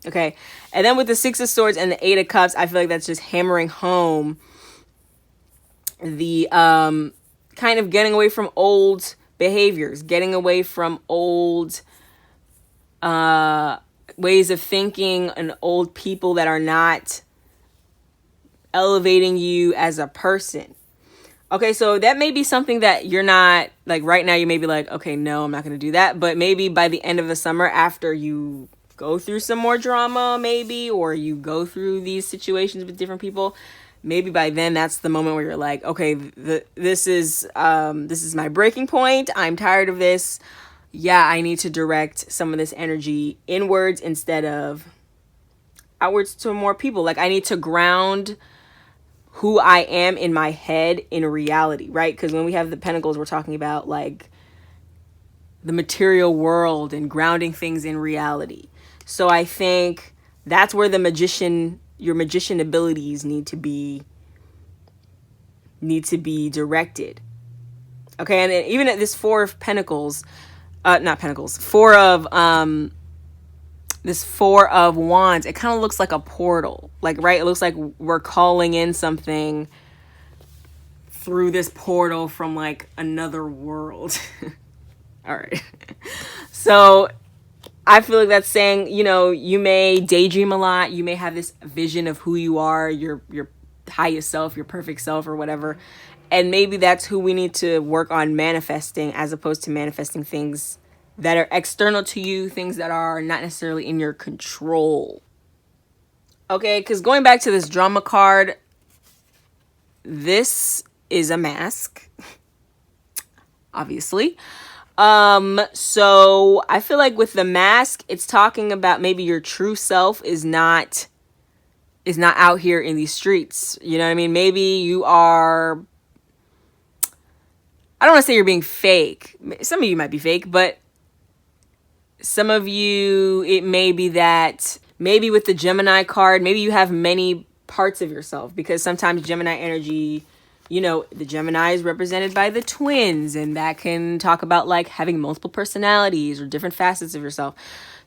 A: Okay. And then with the Six of Swords and the Eight of Cups, I feel like that's just hammering home the kind of getting away from old behaviors, getting away from old ways of thinking and old people that are not elevating you as a person. Okay, so that may be something that you're not, like right now you may be like, okay, no, I'm not going to do that. But maybe by the end of the summer, after you go through some more drama maybe, or you go through these situations with different people, maybe by then that's the moment where you're like, okay, this is my breaking point. I'm tired of this. Yeah, I need to direct some of this energy inwards instead of outwards to more people. Like, I need to ground who I am in my head in reality, right? Because when we have the Pentacles, we're talking about like the material world and grounding things in reality. So I think that's where your magician abilities need to be directed. Okay, and even at this Four of Pentacles, this Four of Wands, it kind of looks like a portal. Like, right? It looks like we're calling in something through this portal from like another world. All right. So I feel like that's saying, you may daydream a lot. You may have this vision of who you are, your highest self, your perfect self or whatever. And maybe that's who we need to work on manifesting, as opposed to manifesting things that are external to you, things that are not necessarily in your control. Okay, because going back to this drama card, this is a mask, obviously. So I feel like with the mask, it's talking about maybe your true self is not out here in these streets. You know what I mean? Maybe you are, I don't want to say you're being fake. Some of you might be fake, but some of you, it may be that maybe with the Gemini card, maybe you have many parts of yourself, because sometimes Gemini energy, the Gemini is represented by the twins, and that can talk about like having multiple personalities or different facets of yourself.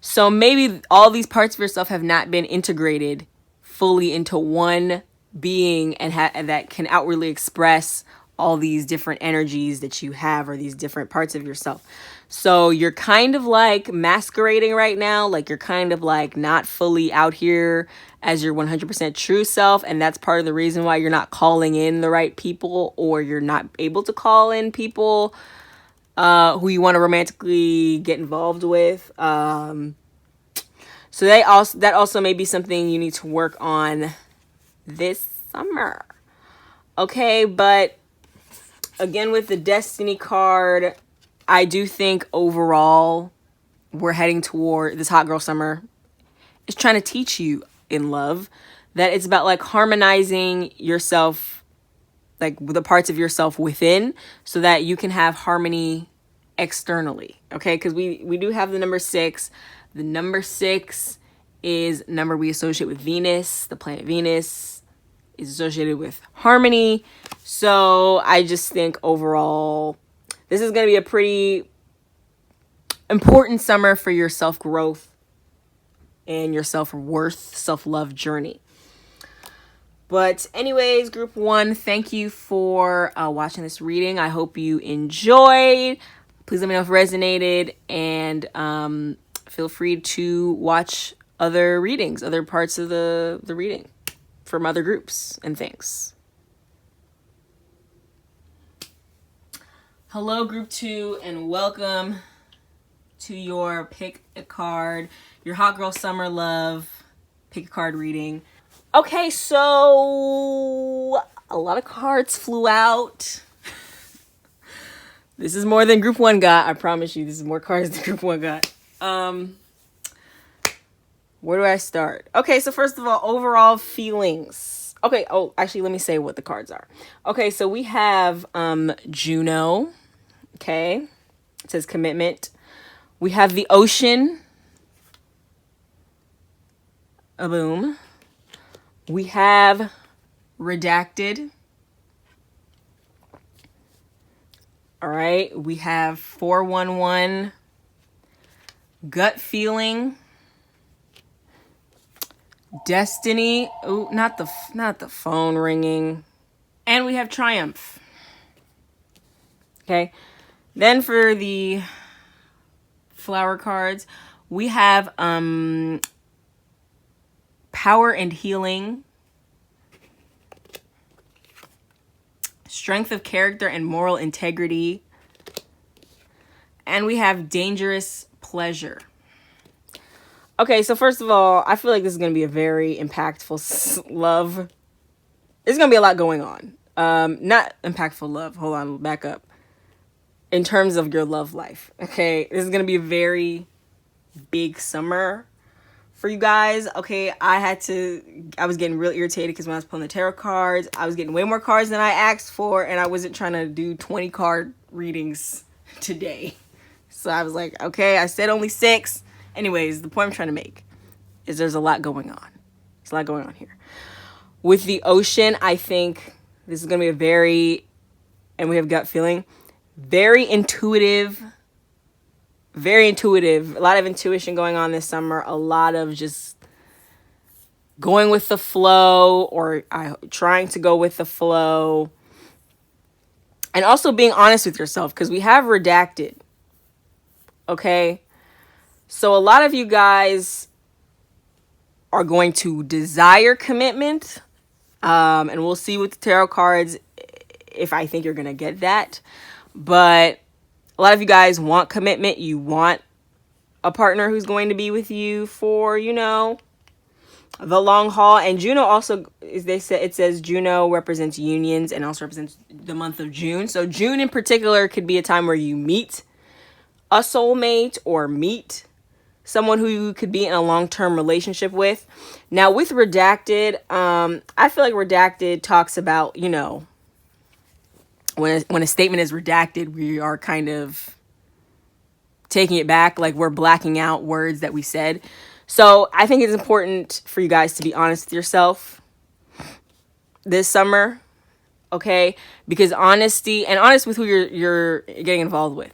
A: So maybe all these parts of yourself have not been integrated fully into one being, and that can outwardly express all these different energies that you have, or these different parts of yourself. So you're kind of like masquerading right now. Like, you're kind of like not fully out here as your 100% true self. And that's part of the reason why you're not calling in the right people, or you're not able to call in people who you want to romantically get involved with. So that also may be something you need to work on this summer. Okay, but again, with the Destiny card, I do think overall we're heading toward this hot girl summer. is trying to teach you in love that it's about like harmonizing yourself, like the parts of yourself within, so that you can have harmony externally. Okay, because we do have the number 6. The number 6 is number we associate with Venus. The planet Venus is associated with harmony. So I just think overall, this is going to be a pretty important summer for your self-growth and your self-worth, self-love journey. But anyways, group 1, thank you for watching this reading. I hope you enjoyed. Please let me know if it resonated, and feel free to watch other readings, other parts of the reading from other groups and things. Hello, group 2, and welcome to your pick a card, your hot girl summer love pick a card reading. Okay, so a lot of cards flew out. This is more than group 1 got. I promise you, this is more cards than group 1 got. Where do I start? Okay, so first of all, overall feelings. Okay, oh, actually, let me say what the cards are. Okay, so we have Juno. Okay, it says commitment. We have the ocean. A boom. We have redacted. All right, we have 411. Gut feeling. Destiny. Oh, not the phone ringing. And we have triumph. Okay. Then for the flower cards, we have power and healing, strength of character and moral integrity, and we have dangerous pleasure. Okay, so first of all, I feel like this is going to be a very impactful love. There's going to be a lot going on. Not impactful love. Hold on, back up. In terms of your love life. Okay, this is going to be a very big summer for you guys. Okay, I was getting real irritated because when I was pulling the tarot cards, I was getting way more cards than I asked for, and I wasn't trying to do 20 card readings today. So I was like, okay, I said only 6. Anyways, the point I'm trying to make is there's a lot going on. There's a lot going on here. With the ocean, I think this is going to be and we have gut feeling, very intuitive, a lot of intuition going on this summer, a lot of just going with the flow or trying to go with the flow, and also being honest with yourself, because we have redacted. Okay, so a lot of you guys are going to desire commitment, and we'll see with the tarot cards if I think you're going to get that. But a lot of you guys want commitment. You want a partner who's going to be with you for, the long haul. And Juno also, it says Juno represents unions and also represents the month of June. So June in particular could be a time where you meet a soulmate or meet someone who you could be in a long-term relationship with. Now with redacted, I feel like redacted talks about, when a statement is redacted, we are kind of taking it back, like we're blacking out words that we said. So I think it's important for you guys to be honest with yourself this summer, okay? Because honest with who you're getting involved with,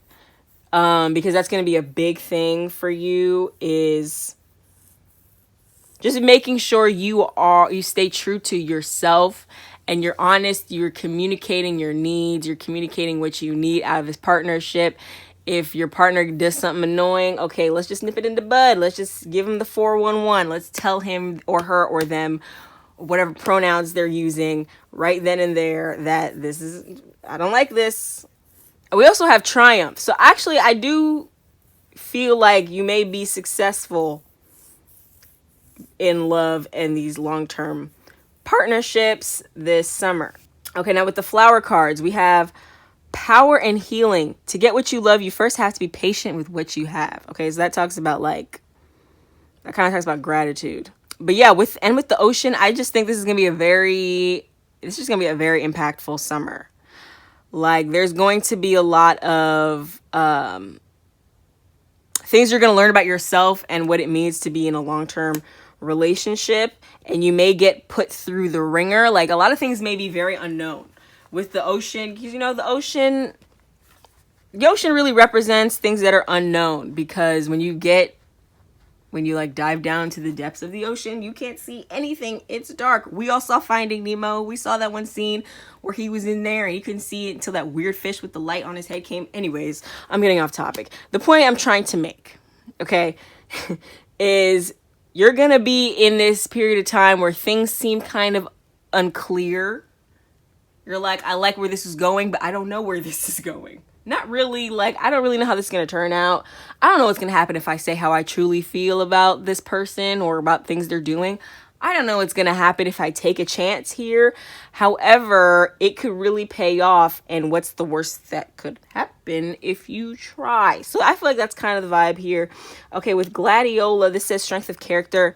A: because that's going to be a big thing for you, is just making sure you stay true to yourself and you're honest, you're communicating your needs, you're communicating what you need out of this partnership. If your partner does something annoying, okay, let's just nip it in the bud. Let's just give him the 411. Let's tell him or her or them, whatever pronouns they're using, right then and there, that I don't like this. We also have triumph. So actually, I do feel like you may be successful in love and these long-term partnerships this summer. Okay, now with the flower cards, we have power and healing. To get what you love, you first have to be patient with what you have. Okay, so that talks about like That kind of talks about gratitude. But yeah, with the ocean, I just think this is going to be a very impactful summer. Like, there's going to be a lot of things you're going to learn about yourself and what it means to be in a long-term relationship. And you may get put through the ringer. Like, a lot of things may be very unknown with the ocean. Because, the ocean really represents things that are unknown. Because when you like dive down to the depths of the ocean, you can't see anything. It's dark. We all saw Finding Nemo. We saw that one scene where he was in there and he couldn't see it until that weird fish with the light on his head came. Anyways, I'm getting off topic. The point I'm trying to make, okay, is you're going to be in this period of time where things seem kind of unclear. You're like, I like where this is going, but I don't know where this is going. Not really, like, I don't really know how this is going to turn out. I don't know what's going to happen if I say how I truly feel about this person or about things they're doing. I don't know what's going to happen if I take a chance here. However, it could really pay off. And what's the worst that could happen if you try? So I feel like that's kind of the vibe here. Okay, with Gladiola, this says strength of character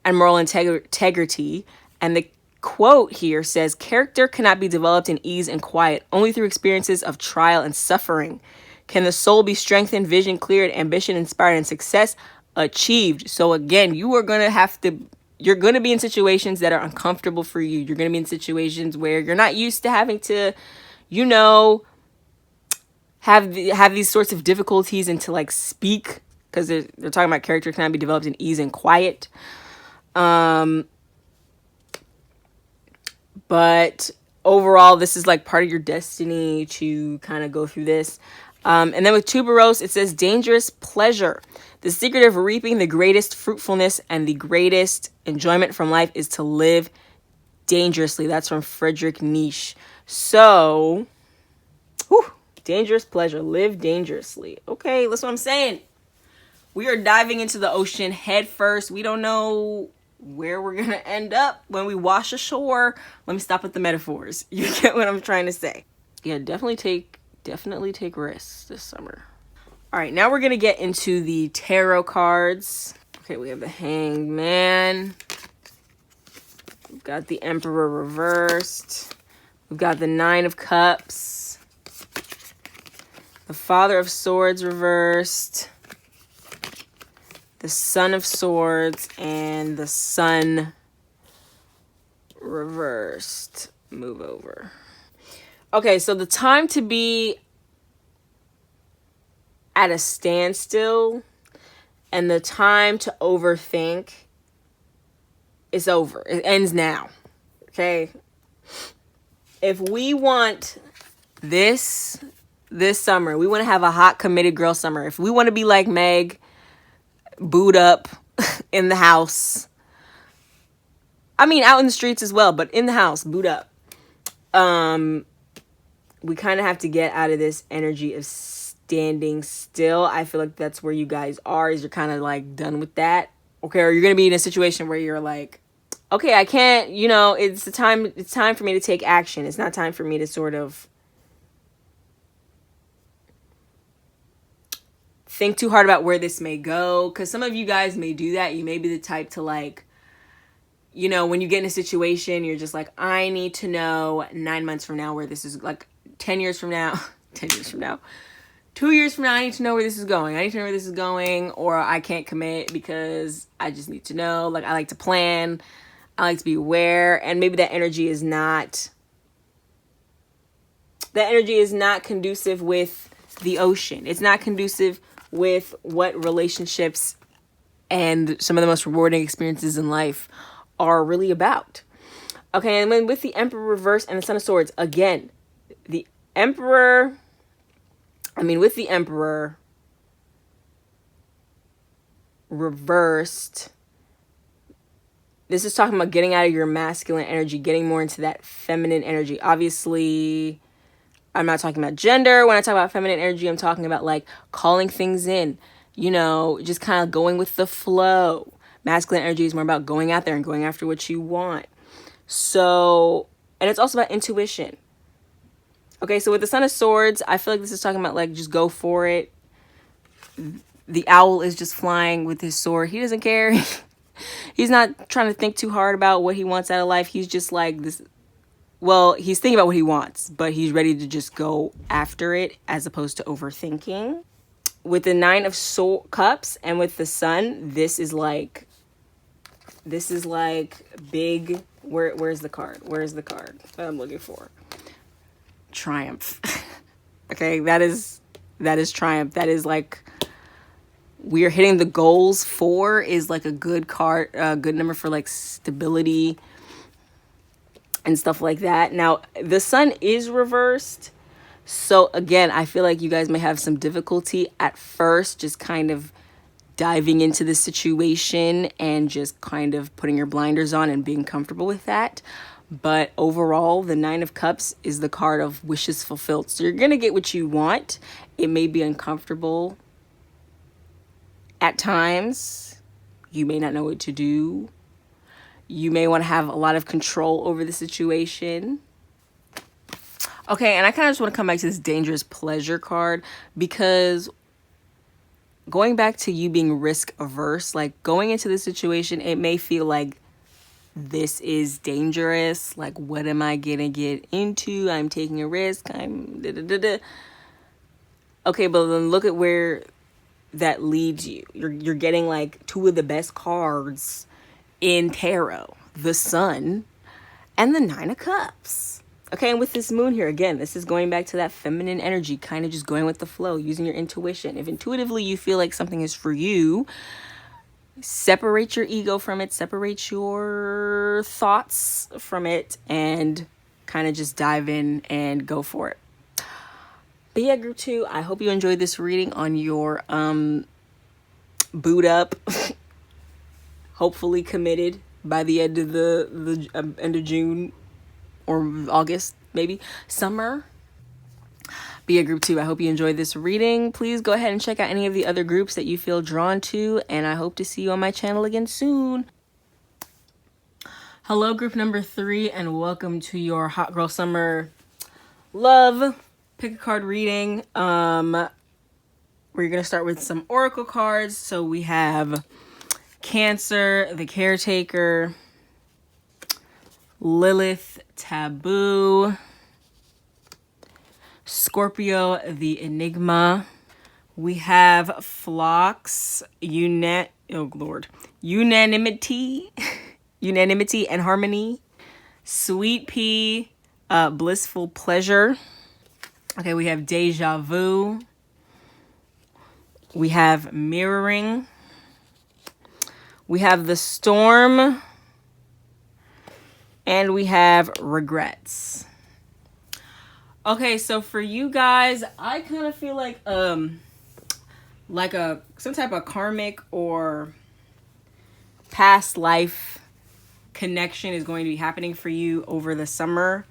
A: and moral integrity. And the quote here says, character cannot be developed in ease and quiet. Only through experiences of trial and suffering can the soul be strengthened, vision cleared, ambition inspired, and success achieved. So again, you're going to be in situations that are uncomfortable for you. You're going to be in situations where you're not used to having to, have these sorts of difficulties and to like speak, because they're talking about character cannot be developed in ease and quiet. But overall, this is like part of your destiny to kind of go through this. And then with Tuberose, it says dangerous pleasure. The secret of reaping the greatest fruitfulness and the greatest enjoyment from life is to live dangerously. That's from Friedrich Nietzsche. So, dangerous pleasure. Live dangerously. Okay, that's what I'm saying. We are diving into the ocean head first. We don't know where we're going to end up when we wash ashore. Let me stop with the metaphors. You get what I'm trying to say. Yeah, definitely take risks this summer. All right, now we're going to get into the tarot cards. Okay, we have the Hanged Man. We've got the Emperor reversed. We've got the Nine of Cups. The Father of Swords reversed. The Son of Swords and the Sun reversed. Move over. Okay, so the time to be at a standstill and the time to overthink is over. It ends now. Okay? If we want this summer, we want to have a hot, committed girl summer. If we want to be like Meg, booed up in the house. I mean, out in the streets as well, but in the house, booed up. We kind of have to get out of this energy of standing still. I feel like that's where you guys are, is you're kind of like done with that. Okay, or you're going to be in a situation where you're like, okay, I can't, it's time for me to take action. It's not time for me to sort of think too hard about where this may go, because some of you guys may do that. You may be the type to like, when you get in a situation, you're just like, I need to know 9 months from now where this is, like 10 years from now, 10 years from now, 2 years from now, I need to know where this is going. I need to know where this is going, or I can't commit because I just need to know. Like, I like to plan. I like to be aware. And maybe that energy is not conducive with the ocean. It's not conducive with what relationships and some of the most rewarding experiences in life are really about. Okay, and then with the Emperor reverse and the Son of Swords, again, with the Emperor reversed, this is talking about getting out of your masculine energy, getting more into that feminine energy. Obviously, I'm not talking about gender. When I talk about feminine energy, I'm talking about like calling things in, just kind of going with the flow. Masculine energy is more about going out there and going after what you want. So, and it's also about intuition. Okay, so with the Son of Swords, I feel like this is talking about like just go for it. the owl is just flying with his sword. He doesn't care. He's not trying to think too hard about what he wants out of life. He's just like this. Well, he's thinking about what he wants, but he's ready to just go after it as opposed to overthinking. With the Nine of Cups and with the Sun, this is like big. Where's the card? Where's the card that I'm looking for? Triumph. Okay, that is triumph. That is like, we are hitting the goals. 4 is like a good card, good number for like stability and stuff like that. Now, the Sun is reversed. So again, I feel like you guys may have some difficulty at first, just kind of diving into the situation and just kind of putting your blinders on and being comfortable with that. But overall, the Nine of Cups is the card of wishes fulfilled. So you're going to get what you want. It may be uncomfortable at times. You may not know what to do. You may want to have a lot of control over the situation. Okay, and I kind of just want to come back to this dangerous pleasure card, because going back to you being risk averse, like going into the situation, it may feel like this is dangerous. Like, what am I going to get into? I'm taking a risk. I'm da-da-da-da. Okay, but then look at where that leads you. You're getting like 2 of the best cards in tarot, the Sun and the Nine of Cups. Okay, and with this moon here, again, this is going back to that feminine energy, kind of just going with the flow, using your intuition. If intuitively you feel like something is for you, separate your ego from it, separate your thoughts from it, and kind of just dive in and go for it. But yeah, group 2, I hope you enjoyed this reading on your boot up, hopefully committed by the end of the end of June or August, maybe summer. But yeah, group 2, I hope you enjoyed this reading. Please go ahead and check out any of the other groups that you feel drawn to, and I hope to see you on my channel again soon. Hello, group number 3, and welcome to your Hot Girl Summer Love Pick a Card reading. We're gonna start with some oracle cards. So we have Cancer, the Caretaker, Lilith, Taboo, Scorpio, the Enigma. We have Phlox, Unanimity, Unanimity and Harmony, Sweet Pea, Blissful Pleasure. Okay, we have Deja Vu. We have Mirroring. We have the Storm. And we have Regrets. Okay, so for you guys, I kind of feel like some type of karmic or past life connection is going to be happening for you over the summer.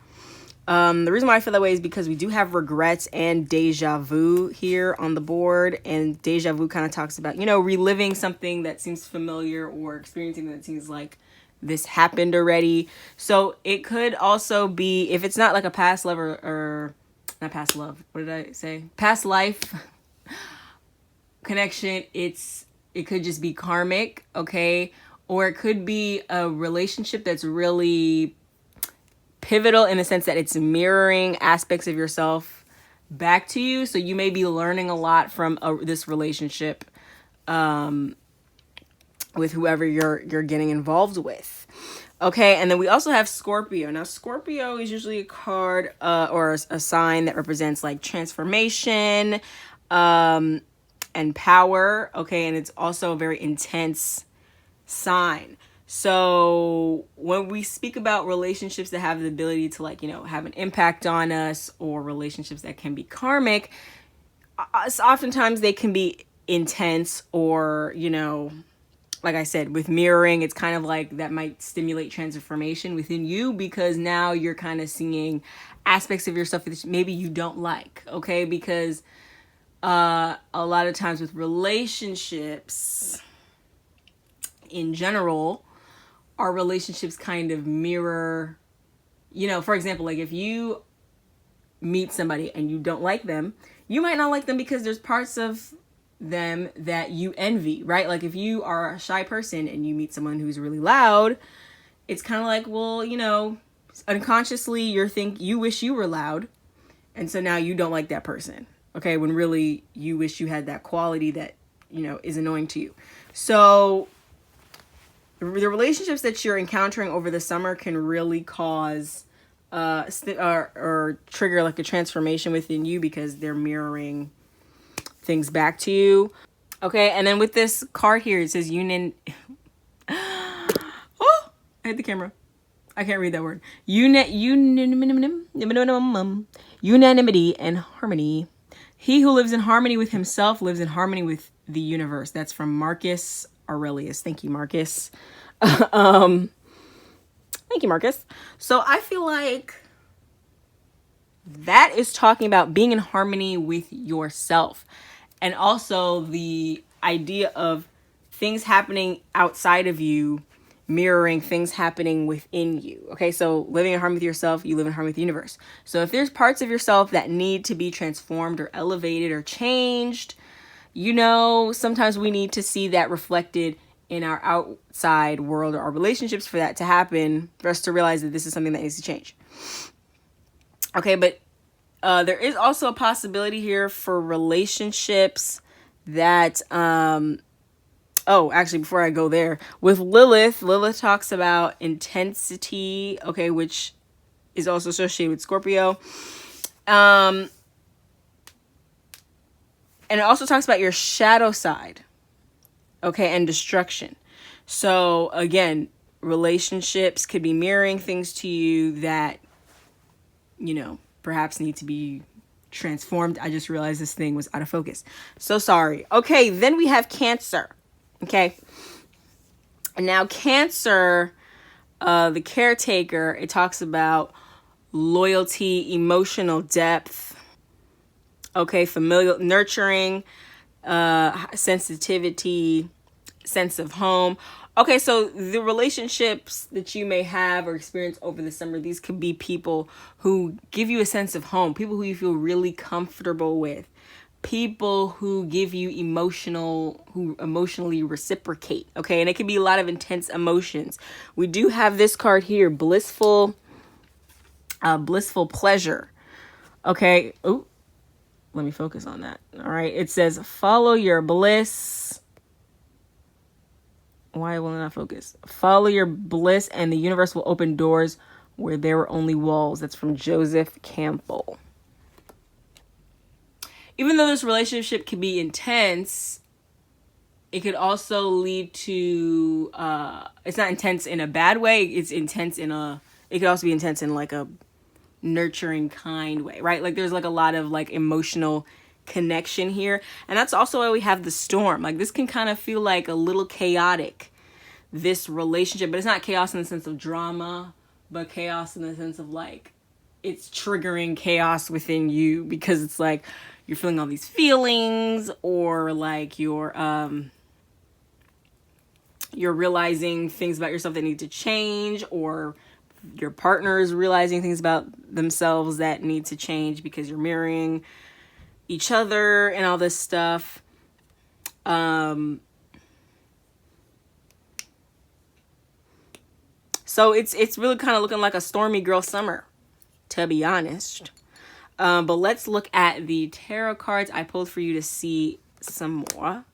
A: The reason why I feel that way is because we do have Regrets and Deja Vu here on the board, and Deja Vu kind of talks about, reliving something that seems familiar or experiencing that seems like this happened already. So it could also be, if it's not like a past love or not past love, what did I say? Past life connection. It could just be karmic, okay? Or it could be a relationship that's really pivotal in the sense that it's mirroring aspects of yourself back to you. So you may be learning a lot from this relationship with whoever you're getting involved with. Okay, and then we also have Scorpio. Now, Scorpio is usually a card or a sign that represents like transformation and power. Okay, and it's also a very intense sign. So when we speak about relationships that have the ability to have an impact on us, or relationships that can be karmic, oftentimes they can be intense, or, like I said, with mirroring, it's kind of like that might stimulate transformation within you, because now you're kind of seeing aspects of yourself that maybe you don't like, okay? Because a lot of times with relationships in general, our relationships kind of mirror, for example, like if you meet somebody and you don't like them, you might not like them because there's parts of them that you envy, right? Like if you are a shy person and you meet someone who's really loud, it's kind of like, well, you know, unconsciously you wish you were loud. And so now you don't like that person. Okay. When really you wish you had that quality that, you know, is annoying to you. So the relationships that you're encountering over the summer can really cause or trigger like a transformation within you because they're mirroring things back to you. Okay, and then with this card here, it says union. Oh, I hit the camera. I can't read that word. Unanimity and harmony. He who lives in harmony with himself lives in harmony with the universe. That's from Marcus Aurelius. Thank you, Marcus. Thank you, Marcus. So I feel like that is talking about being in harmony with yourself. And also the idea of things happening outside of you mirroring things happening within you. Okay, so living in harmony with yourself, you live in harmony with the universe. So if there's parts of yourself that need to be transformed or elevated or changed, you know, sometimes we need to see that reflected in our outside world or our relationships for that to happen, for us to realize that this is something that needs to change. Okay, but there is also a possibility here for relationships that, actually, before I go there, with Lilith talks about intensity, okay, which is also associated with Scorpio. And it also talks about your shadow side, okay, and destruction. So again, relationships could be mirroring things to you that, you know, perhaps need to be transformed. I just realized this thing was out of focus. So sorry. Okay, then we have Cancer. Okay. And now Cancer, the caretaker, it talks about loyalty, emotional depth, okay, familial nurturing, sensitivity, sense of home. Okay, so the relationships that you may have or experience over the summer, these could be people who give you a sense of home, people who you feel really comfortable with, people who give you who emotionally reciprocate, okay? And it can be a lot of intense emotions. We do have this card here, blissful pleasure, okay? Oh, let me focus on that. All right, it says, follow your bliss. Why will it not focus? Follow your bliss and the universe will open doors where there were only walls. That's from Joseph Campbell. Even though this relationship can be intense, it could also lead to, it's not intense in a bad way. It's intense it could also be intense in like a nurturing kind way, right? Like there's like a lot of like emotional connection here. And that's also why we have the storm. Like this can kind of feel like a little chaotic, this relationship, but it's not chaos in the sense of drama, but chaos in the sense of like it's triggering chaos within you because it's like you're feeling all these feelings, or like you're realizing things about yourself that need to change, or your partner is realizing things about themselves that need to change because you're mirroring each other and all this stuff. So it's really kind of looking like a stormy girl summer, to be honest. But let's look at the tarot cards I pulled for you to see some more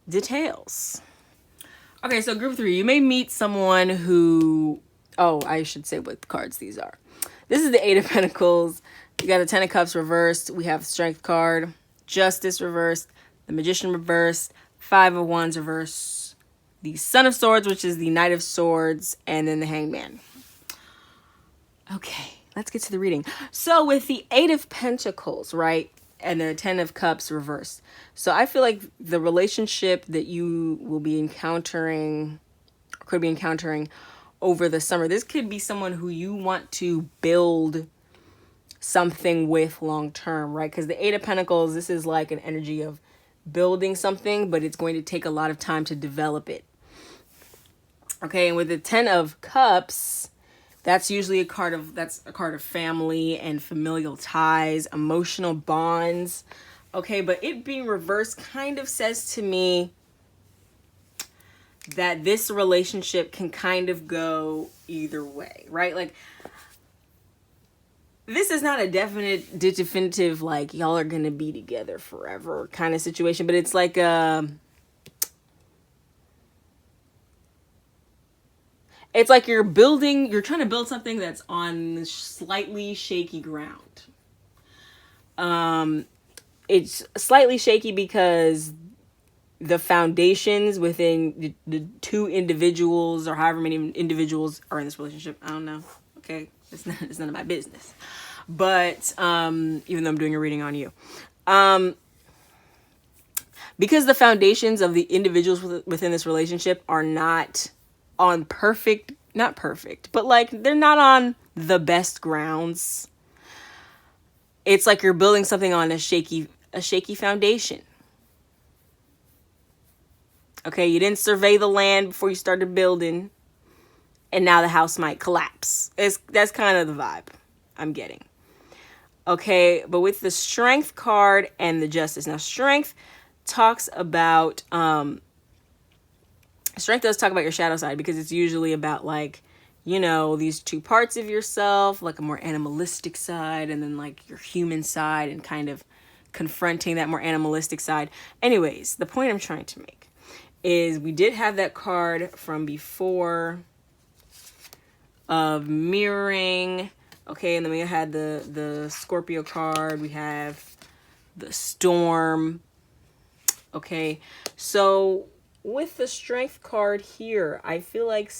A: details. Okay, so group 3, you may meet someone who, I should say what cards these are. This is the 8 of Pentacles. You got the 10 of Cups reversed. We have the Strength card, Justice reversed, the Magician reversed, 5 of Wands reversed, the Son of Swords, which is the Knight of Swords, and then the Hangman. Okay, let's get to the reading. So with the 8 of Pentacles, right, and the 10 of Cups reversed. So I feel like the relationship that you will be encountering, or could be encountering over the summer, this could be someone who you want to build something with long term, right? Because the 8 of Pentacles, this is like an energy of building something, but it's going to take a lot of time to develop it. Okay, and with the 10 of Cups, that's usually a card of family and familial ties, emotional bonds. Okay, but it being reversed kind of says to me that this relationship can kind of go either way, right? Like, this is not a definitive, like, y'all are gonna be together forever kind of situation, but it's like it's like you're trying to build something that's on slightly shaky ground. It's slightly shaky because the foundations within the two individuals, or however many individuals are in this relationship, I don't know. Okay, it's none of my business. But even though I'm doing a reading on you, because the foundations of the individuals within this relationship are not on not perfect, but like they're not on the best grounds. It's like you're building something on a shaky foundation. Okay, you didn't survey the land before you started building, and now the house might collapse. That's kind of the vibe I'm getting. Okay, but with the Strength card and the Justice. Now, Strength talks about Strength does talk about your shadow side, because it's usually about, like, you know, these two parts of yourself, like a more animalistic side and then like your human side, and kind of confronting that more animalistic side. Anyways, the point I'm trying to make is we did have that card from before of mirroring. Okay, and then we had the Scorpio card. We have the Storm. Okay, so with the Strength card here, I feel like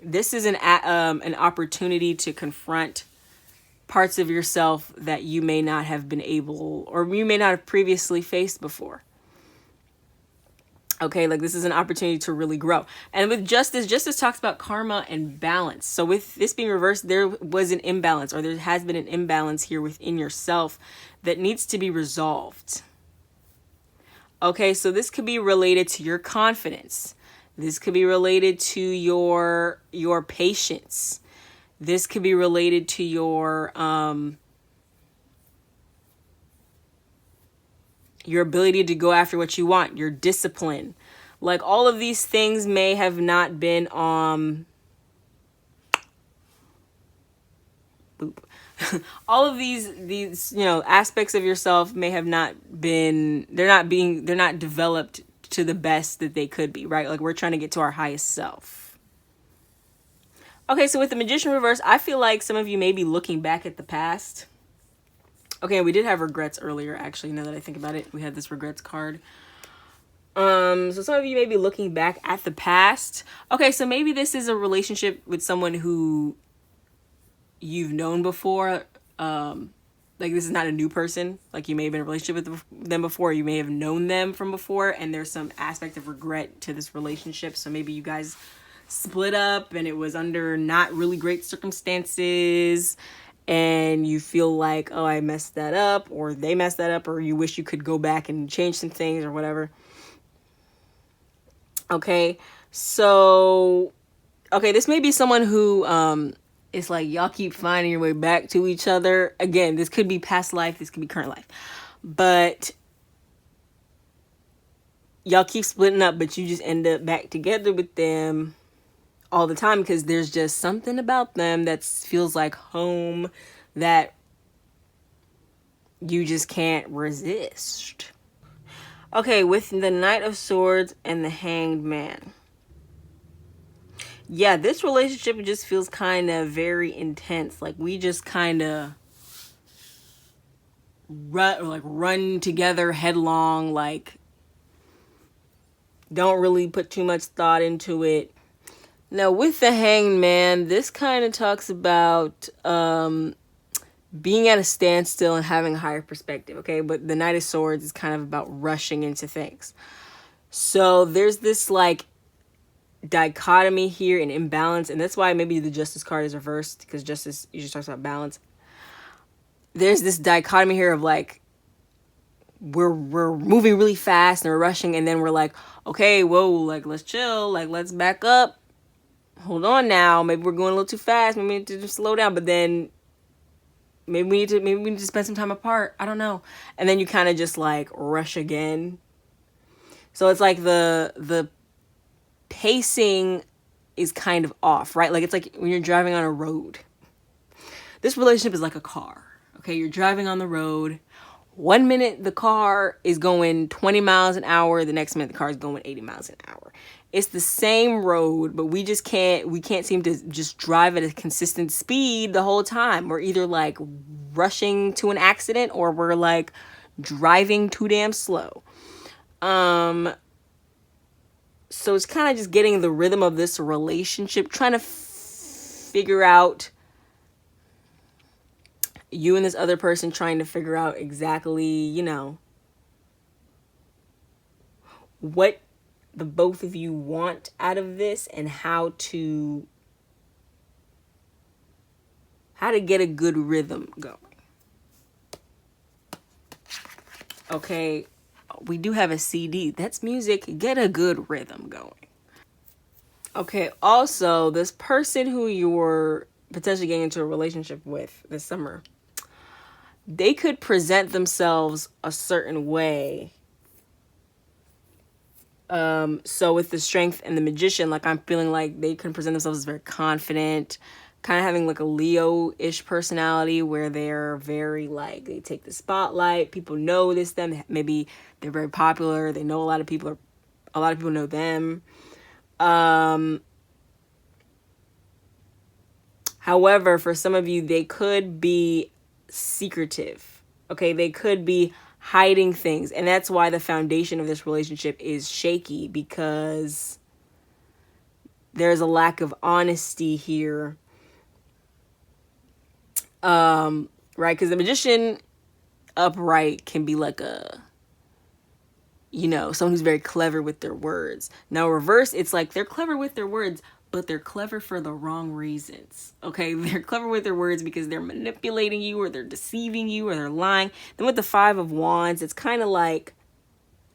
A: this is an opportunity to confront parts of yourself that you may not have been able, or you may not have previously faced before. Okay, like this is an opportunity to really grow. And with Justice talks about karma and balance. So with this being reversed, there was an imbalance, or there has been an imbalance here within yourself that needs to be resolved. Okay, so this could be related to your confidence. This could be related to your patience. This could be related to your ability to go after what you want, your discipline. Like, all of these things may have not been all of these you know, aspects of yourself may have not been, they're not developed to the best that they could be, right? Like, we're trying to get to our highest self. Okay, so with the Magician reverse, I feel like some of you may be looking back at the past. Okay, we did have regrets earlier, actually, now that I think about it. We had this regrets card. So some of you may be looking back at the past. Okay, so maybe this is a relationship with someone who you've known before. Like, this is not a new person. Like, you may have been in a relationship with them before. You may have known them from before, and there's some aspect of regret to this relationship. So maybe you guys split up and it was under not really great circumstances, and you feel like, oh, I messed that up, or they messed that up, or you wish you could go back and change some things or whatever. Okay, so, okay, this may be someone who, it's like y'all keep finding your way back to each other. Again, this could be past life, this could be current life. But y'all keep splitting up, but you just end up back together with them all the time, because there's just something about them that feels like home that you just can't resist. Okay, with the Knight of Swords and the Hanged Man. Yeah, this relationship just feels kind of very intense. Like, we just kind of run together headlong. Like, don't really put too much thought into it. Now, with the Hanged Man, this kind of talks about being at a standstill and having a higher perspective, okay? But the Knight of Swords is kind of about rushing into things. So there's this, like, dichotomy here and imbalance, and that's why maybe the Justice card is reversed, because Justice usually talks about balance. There's this dichotomy here of, like, we're moving really fast and we're rushing, and then we're like, okay, whoa, like, let's chill, like, let's back up. Hold on now, maybe we're going a little too fast, maybe we need to just slow down. But then maybe we need to spend some time apart. I don't know. And then you kind of just like rush again. So it's like the pacing is kind of off, right? Like it's like when you're driving on a road. This relationship is like a car. Okay, you're driving on the road. 1 minute the car is going 20 miles an hour, the next minute the car is going 80 miles an hour. It's the same road, but we can't seem to just drive at a consistent speed the whole time. We're either like rushing to an accident or we're like driving too damn slow. So it's kind of just getting the rhythm of this relationship, trying to figure out, you and this other person trying to figure out exactly, you know, what the both of you want out of this and how to get a good rhythm going. Okay, we do have a CD. That's music. Get a good rhythm going. Okay, also, this person who you were potentially getting into a relationship with this summer, they could present themselves a certain way. So with the Strength and the Magician, like I'm feeling like they can present themselves as very confident, kind of having like a Leo-ish personality where they're very like, they take the spotlight, people notice them, maybe they're very popular, they know a lot of people, or a lot of people know them. However, for some of you, they could be secretive. Okay, they could be hiding things, and that's why the foundation of this relationship is shaky, because there's a lack of honesty here. Right? Because the Magician upright can be like a, you know, someone who's very clever with their words. Now reverse, it's like they're clever with their words, but they're clever for the wrong reasons. Okay, they're clever with their words because they're manipulating you, or they're deceiving you, or they're lying. Then with the Five of Wands, it's kind of like,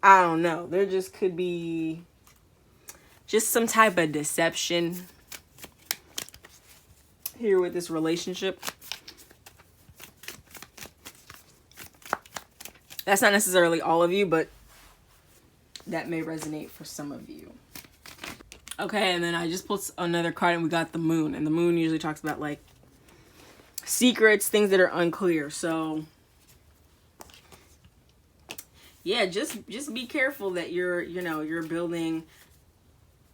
A: I don't know, there just could be just some type of deception here with this relationship. That's not necessarily all of you, but that may resonate for some of you. Okay, and then I just pulled another card and we got the Moon. And the Moon usually talks about like secrets, things that are unclear. So yeah, just be careful that you're building,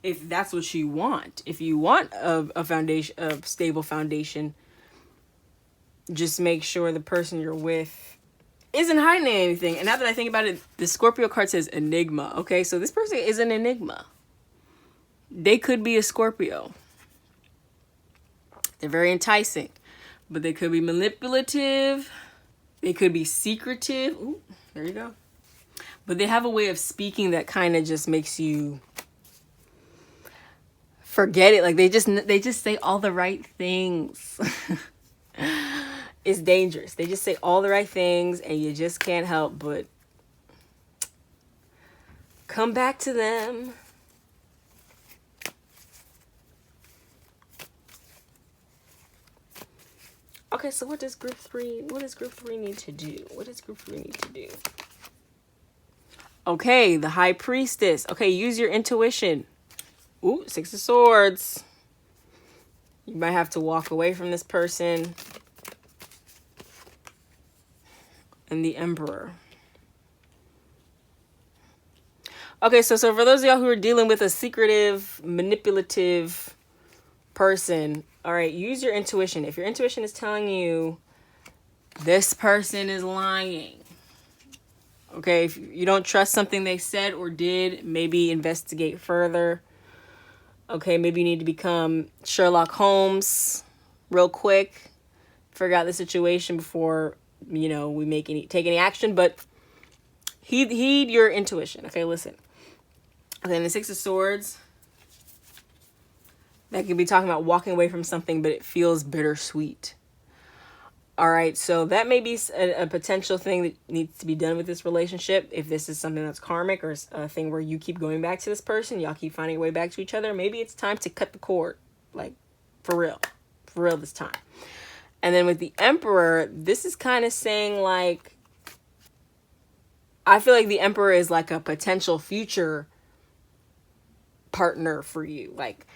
A: if that's what you want. If you want a foundation, a stable foundation, just make sure the person you're with isn't hiding anything. And now that I think about it, the Scorpio card says enigma. Okay, so this person is an enigma. They could be a Scorpio. They're very enticing, but they could be manipulative. They could be secretive. Ooh, there you go. But they have a way of speaking that kind of just makes you forget it. Like they just say all the right things. It's dangerous. They just say all the right things and you just can't help but come back to them. Okay, so what does group 3 need to do? What does group 3 need to do? Okay, the High Priestess. Okay, use your intuition. Ooh, Six of Swords. You might have to walk away from this person. And the Emperor. Okay, so for those of y'all who are dealing with a secretive, manipulative person, all right, use your intuition. If your intuition is telling you this person is lying, okay, if you don't trust something they said or did, maybe investigate further. Okay, maybe you need to become Sherlock Holmes real quick, figure out the situation before, you know, we take any action. But heed your intuition. Okay, listen. Okay, the Six of Swords, that could be talking about walking away from something, but it feels bittersweet. All right, so that may be a potential thing that needs to be done with this relationship. If this is something that's karmic, or a thing where you keep going back to this person, y'all keep finding a way back to each other, maybe it's time to cut the cord, like for real this time. And then with the Emperor, this is kind of saying like, I feel like the Emperor is like a potential future partner for you. Like,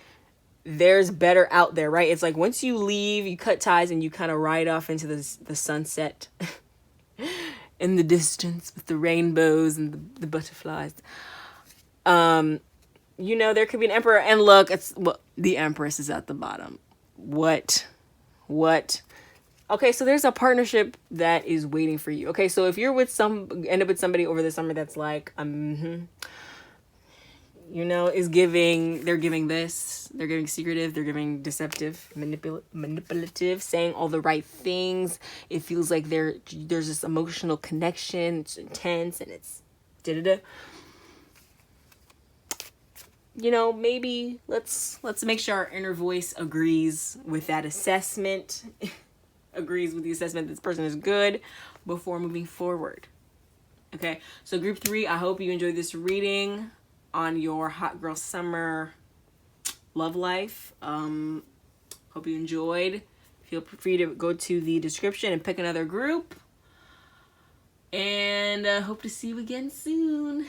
A: there's better out there, right? It's like once you leave, you cut ties and you kind of ride off into the sunset in the distance with the rainbows and the butterflies. You know, there could be an Emperor, and look, the Empress is at the bottom. What? Okay, so there's a partnership that is waiting for you. Okay, so if you're end up with somebody over the summer that's like, you know, they're giving secretive, they're giving deceptive, manipulative, saying all the right things. It feels like there's this emotional connection, it's intense, and it's da-da-da. You know, maybe let's make sure our inner voice agrees with that assessment, agrees with the assessment that this person is good before moving forward. Okay, so group 3, I hope you enjoyed this reading on your hot girl summer love life. Hope you enjoyed. Feel free to go to the description and pick another group. And hope to see you again soon.